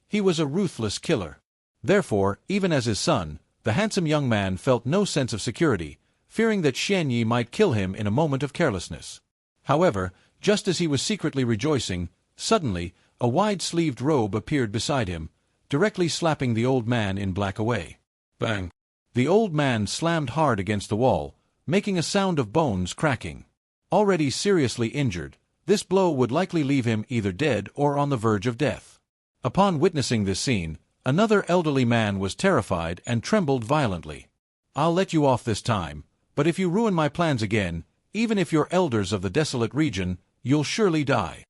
He was a ruthless killer. Therefore, even as his son, the handsome young man felt no sense of security, fearing that Xian Yi might kill him in a moment of carelessness. However, just as he was secretly rejoicing, suddenly, a wide-sleeved robe appeared beside him, directly slapping the old man in black away. Bang! The old man slammed hard against the wall, making a sound of bones cracking. Already seriously injured, this blow would likely leave him either dead or on the verge of death. Upon witnessing this scene, another elderly man was terrified and trembled violently. "I'll let you off this time, but if you ruin my plans again, even if you're elders of the desolate region, you'll surely die."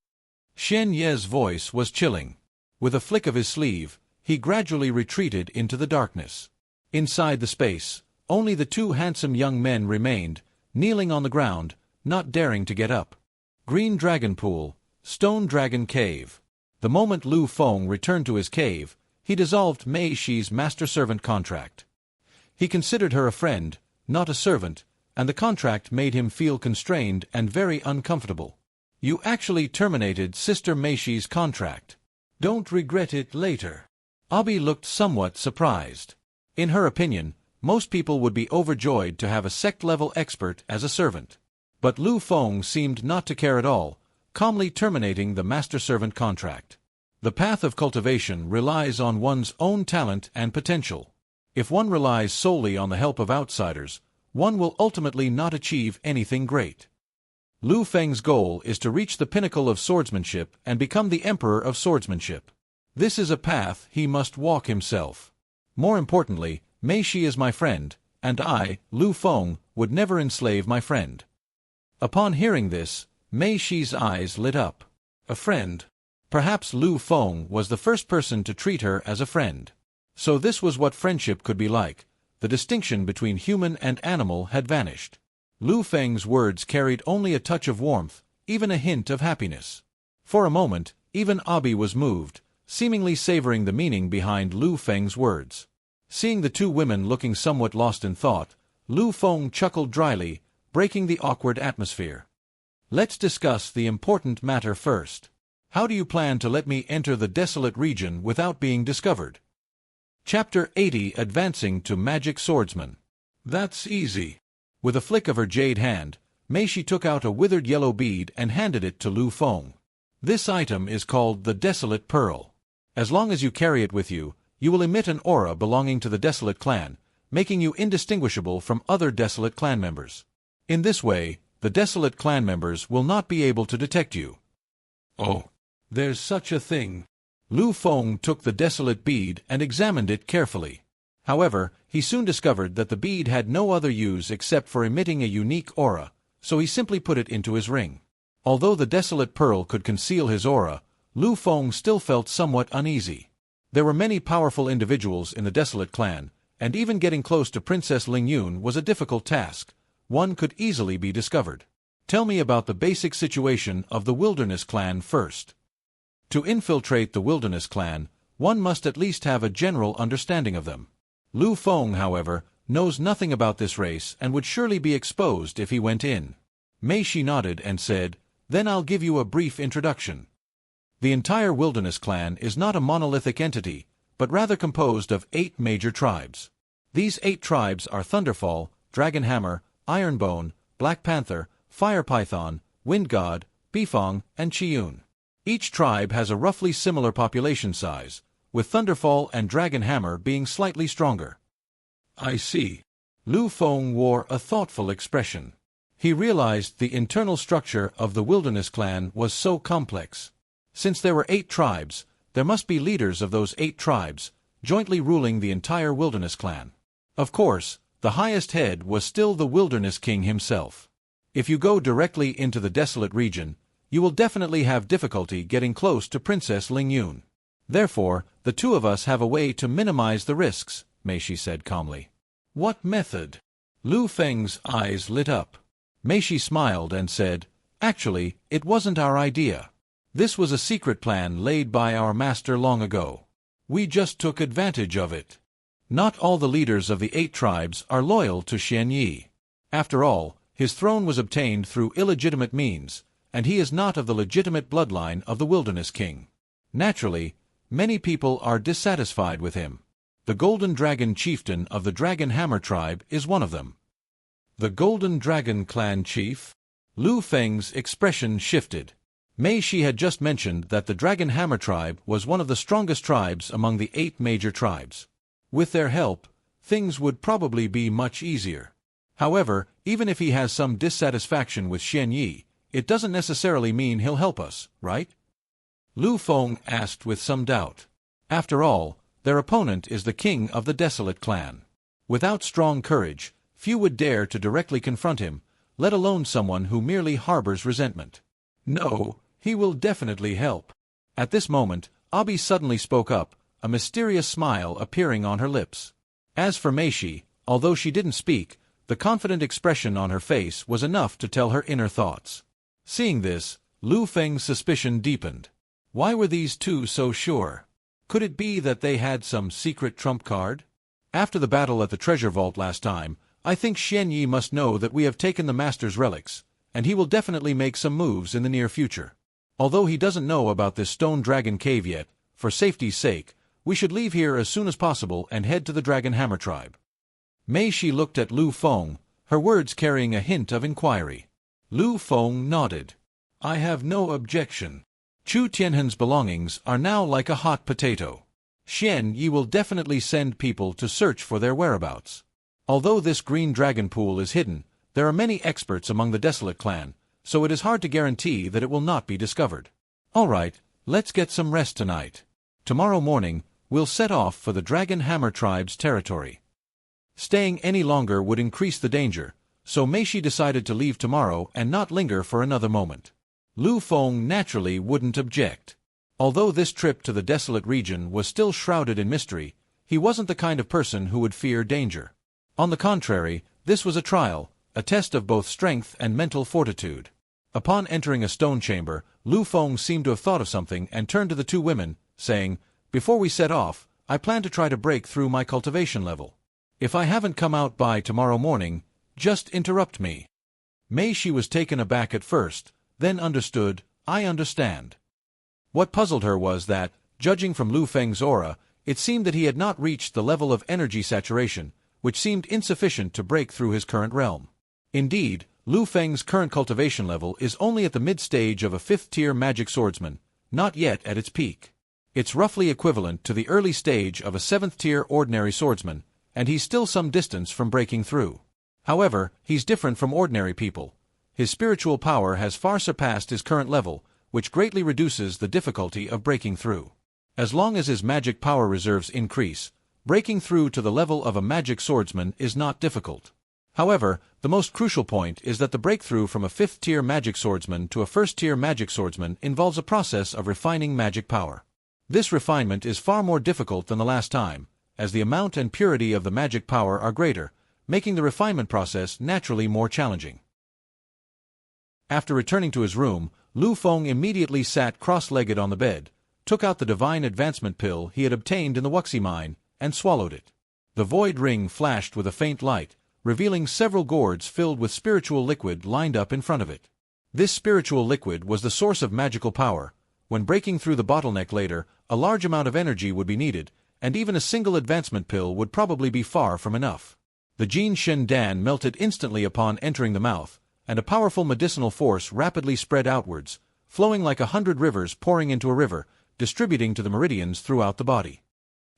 Xian Ye's voice was chilling. With a flick of his sleeve, he gradually retreated into the darkness. Inside the space, only the two handsome young men remained, kneeling on the ground, not daring to get up. Green Dragon Pool, Stone Dragon Cave. The moment Liu Feng returned to his cave, he dissolved Mei Shi's master-servant contract. He considered her a friend, not a servant, and the contract made him feel constrained and very uncomfortable. "You actually terminated Sister Mei Shi's contract. Don't regret it later." Abi looked somewhat surprised. In her opinion, most people would be overjoyed to have a sect-level expert as a servant. But Liu Feng seemed not to care at all, calmly terminating the master-servant contract. The path of cultivation relies on one's own talent and potential. If one relies solely on the help of outsiders, one will ultimately not achieve anything great. Liu Feng's goal is to reach the pinnacle of swordsmanship and become the emperor of swordsmanship. This is a path he must walk himself. More importantly, Mei Shi is my friend, and I, Liu Feng, would never enslave my friend. Upon hearing this, Mei Shi's eyes lit up. "A friend? Perhaps Liu Feng was the first person to treat her as a friend. So this was what friendship could be like. The distinction between human and animal had vanished. Liu Feng's words carried only a touch of warmth, even a hint of happiness. For a moment, even Abi was moved, seemingly savoring the meaning behind Liu Feng's words. Seeing the two women looking somewhat lost in thought, Liu Feng chuckled dryly, breaking the awkward atmosphere. Let's discuss the important matter first. How do you plan to let me enter the desolate region without being discovered? Chapter 80 Advancing to Magic Swordsman. That's easy. With a flick of her jade hand, Meishi took out a withered yellow bead and handed it to Liu Feng. This item is called the Desolate Pearl. As long as you carry it with you, you will emit an aura belonging to the Desolate clan, making you indistinguishable from other Desolate clan members. In this way, the Desolate clan members will not be able to detect you. Oh, there's such a thing. Liu Feng took the Desolate bead and examined it carefully. However, he soon discovered that the bead had no other use except for emitting a unique aura, so he simply put it into his ring. Although the Desolate Pearl could conceal his aura, Liu Feng still felt somewhat uneasy. There were many powerful individuals in the Desolate clan, and even getting close to Princess Lingyun was a difficult task. One could easily be discovered. Tell me about the basic situation of the Wilderness clan first. To infiltrate the Wilderness clan, one must at least have a general understanding of them. Liu Feng, however, knows nothing about this race and would surely be exposed if he went in. Meishi nodded and said, "Then I'll give you a brief introduction. The entire Wilderness clan is not a monolithic entity, but rather composed of 8 major tribes. These 8 tribes are Thunderfall, Dragonhammer, Ironbone, Black Panther, Fire Python, Wind God, Bifong, and Chiyun. Each tribe has a roughly similar population size, with Thunderfall and Dragonhammer being slightly stronger." I see. Liu Feng wore a thoughtful expression. He realized the internal structure of the Wilderness clan was so complex. Since there were 8 tribes, there must be leaders of those 8 tribes, jointly ruling the entire Wilderness clan. Of course, the highest head was still the Wilderness King himself. If you go directly into the desolate region, you will definitely have difficulty getting close to Princess Lingyun. Therefore, the two of us have a way to minimize the risks, Meishi said calmly. What method? Liu Feng's eyes lit up. Meishi smiled and said, "Actually, it wasn't our idea. This was a secret plan laid by our master long ago. We just took advantage of it. Not all the leaders of the 8 tribes are loyal to Xian Yi. After all, his throne was obtained through illegitimate means, and he is not of the legitimate bloodline of the Wilderness King. Naturally, many people are dissatisfied with him. The Golden Dragon chieftain of the Dragonhammer tribe is one of them." The Golden Dragon clan chief? Liu Feng's expression shifted. Meishi had just mentioned that the Dragonhammer tribe was one of the strongest tribes among the 8 major tribes. With their help, things would probably be much easier. However, even if he has some dissatisfaction with Xian Yi, it doesn't necessarily mean he'll help us, right? Liu Feng asked with some doubt. After all, their opponent is the king of the Desolate clan. Without strong courage, few would dare to directly confront him, let alone someone who merely harbors resentment. No, he will definitely help. At this moment, Abi suddenly spoke up, a mysterious smile appearing on her lips. As for Meishi, although she didn't speak, the confident expression on her face was enough to tell her inner thoughts. Seeing this, Liu Feng's suspicion deepened. Why were these two so sure? Could it be that they had some secret trump card? After the battle at the treasure vault last time, I think Xian Yi must know that we have taken the master's relics, and he will definitely make some moves in the near future. Although he doesn't know about this stone dragon cave yet, for safety's sake, we should leave here as soon as possible and head to the Dragonhammer tribe. Meishi looked at Liu Feng, her words carrying a hint of inquiry. Liu Feng nodded. I have no objection. Chu Tianhen's belongings are now like a hot potato. Xian Yi will definitely send people to search for their whereabouts. Although this green dragon pool is hidden, there are many experts among the Desolate clan, so it is hard to guarantee that it will not be discovered. All right, let's get some rest tonight. Tomorrow morning, we'll set off for the Dragonhammer tribe's territory. Staying any longer would increase the danger, so Meishi decided to leave tomorrow and not linger for another moment. Liu Feng naturally wouldn't object. Although this trip to the desolate region was still shrouded in mystery, he wasn't the kind of person who would fear danger. On the contrary, this was a trial, a test of both strength and mental fortitude. Upon entering a stone chamber, Liu Feng seemed to have thought of something and turned to the two women, saying, "Before we set off, I plan to try to break through my cultivation level. If I haven't come out by tomorrow morning, just interrupt me." Mei Shi was taken aback at first, then understood, "I understand." What puzzled her was that, judging from Liu Feng's aura, it seemed that he had not reached the level of energy saturation, which seemed insufficient to break through his current realm. Indeed, Liu Feng's current cultivation level is only at the mid-stage of a 5th-tier magic swordsman, not yet at its peak. It's roughly equivalent to the early stage of a 7th-tier ordinary swordsman, and he's still some distance from breaking through. However, he's different from ordinary people. His spiritual power has far surpassed his current level, which greatly reduces the difficulty of breaking through. As long as his magic power reserves increase, breaking through to the level of a magic swordsman is not difficult. However, the most crucial point is that the breakthrough from a 5th-tier magic swordsman to a 1st-tier magic swordsman involves a process of refining magic power. This refinement is far more difficult than the last time, as the amount and purity of the magic power are greater, making the refinement process naturally more challenging. After returning to his room, Liu Feng immediately sat cross-legged on the bed, took out the divine advancement pill he had obtained in the Wuxi mine, and swallowed it. The void ring flashed with a faint light, revealing several gourds filled with spiritual liquid lined up in front of it. This spiritual liquid was the source of magical power. When breaking through the bottleneck later, a large amount of energy would be needed, and even a single advancement pill would probably be far from enough. The Jin Shen Dan melted instantly upon entering the mouth, and a powerful medicinal force rapidly spread outwards, flowing like 100 rivers pouring into a river, distributing to the meridians throughout the body.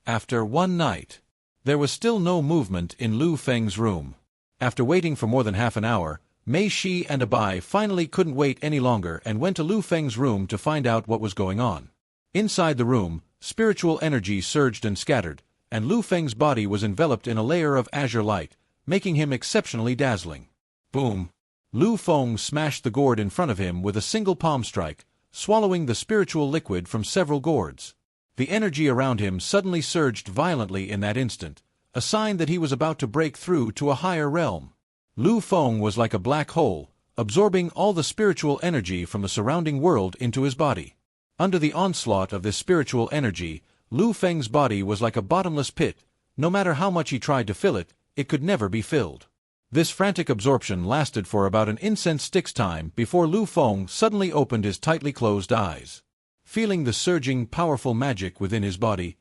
After one night, there was still no movement in Liu Feng's room. After waiting for more than half an hour, Mei Shi and Abai finally couldn't wait any longer and went to Liu Feng's room to find out what was going on. Inside the room, spiritual energy surged and scattered, and Liu Feng's body was enveloped in a layer of azure light, making him exceptionally dazzling. Boom! Liu Feng smashed the gourd in front of him with a single palm strike, swallowing the spiritual liquid from several gourds. The energy around him suddenly surged violently in that instant, a sign that he was about to break through to a higher realm. Liu Feng was like a black hole, absorbing all the spiritual energy from the surrounding world into his body. Under the onslaught of this spiritual energy, Liu Feng's body was like a bottomless pit. No matter how much he tried to fill it, it could never be filled. This frantic absorption lasted for about an incense stick's time before Liu Feng suddenly opened his tightly closed eyes. Feeling the surging, powerful magic within his body,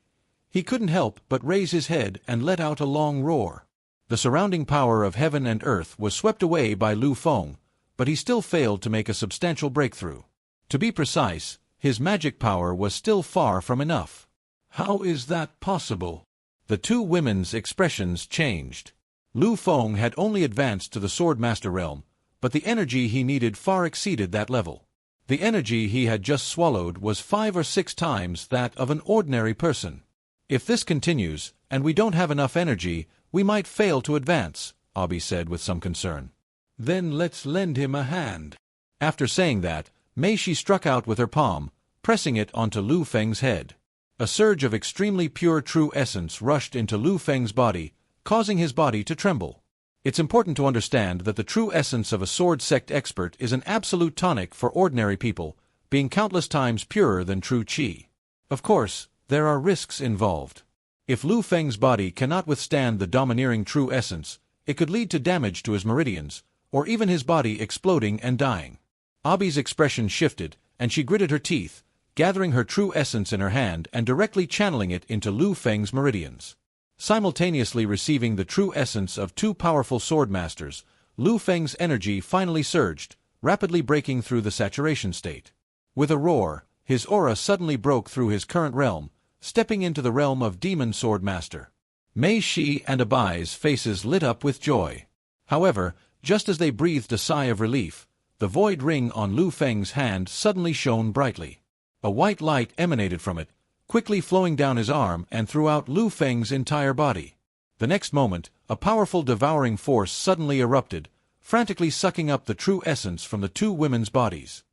he couldn't help but raise his head and let out a long roar. The surrounding power of heaven and earth was swept away by Liu Feng, but he still failed to make a substantial breakthrough. To be precise, his magic power was still far from enough. How is that possible? The two women's expressions changed. Liu Feng had only advanced to the swordmaster realm, but the energy he needed far exceeded that level. The energy he had just swallowed was 5 or 6 times that of an ordinary person. If this continues, and we don't have enough energy, we might fail to advance, Abi said with some concern. Then let's lend him a hand. After saying that, Mei Shi struck out with her palm, pressing it onto Liu Feng's head. A surge of extremely pure true essence rushed into Liu Feng's body, causing his body to tremble. It's important to understand that the true essence of a sword sect expert is an absolute tonic for ordinary people, being countless times purer than true qi. Of course, there are risks involved. If Liu Feng's body cannot withstand the domineering true essence, it could lead to damage to his meridians, or even his body exploding and dying. Abi's expression shifted, and she gritted her teeth, gathering her true essence in her hand and directly channeling it into Liu Feng's meridians. Simultaneously receiving the true essence of two powerful swordmasters, Liu Feng's energy finally surged, rapidly breaking through the saturation state. With a roar, his aura suddenly broke through his current realm, stepping into the realm of Demon Swordmaster. Mei Shi and Abai's faces lit up with joy. However, just as they breathed a sigh of relief, the void ring on Liu Feng's hand suddenly shone brightly. A white light emanated from it, quickly flowing down his arm and throughout Liu Feng's entire body. The next moment, a powerful devouring force suddenly erupted, frantically sucking up the true essence from the two women's bodies.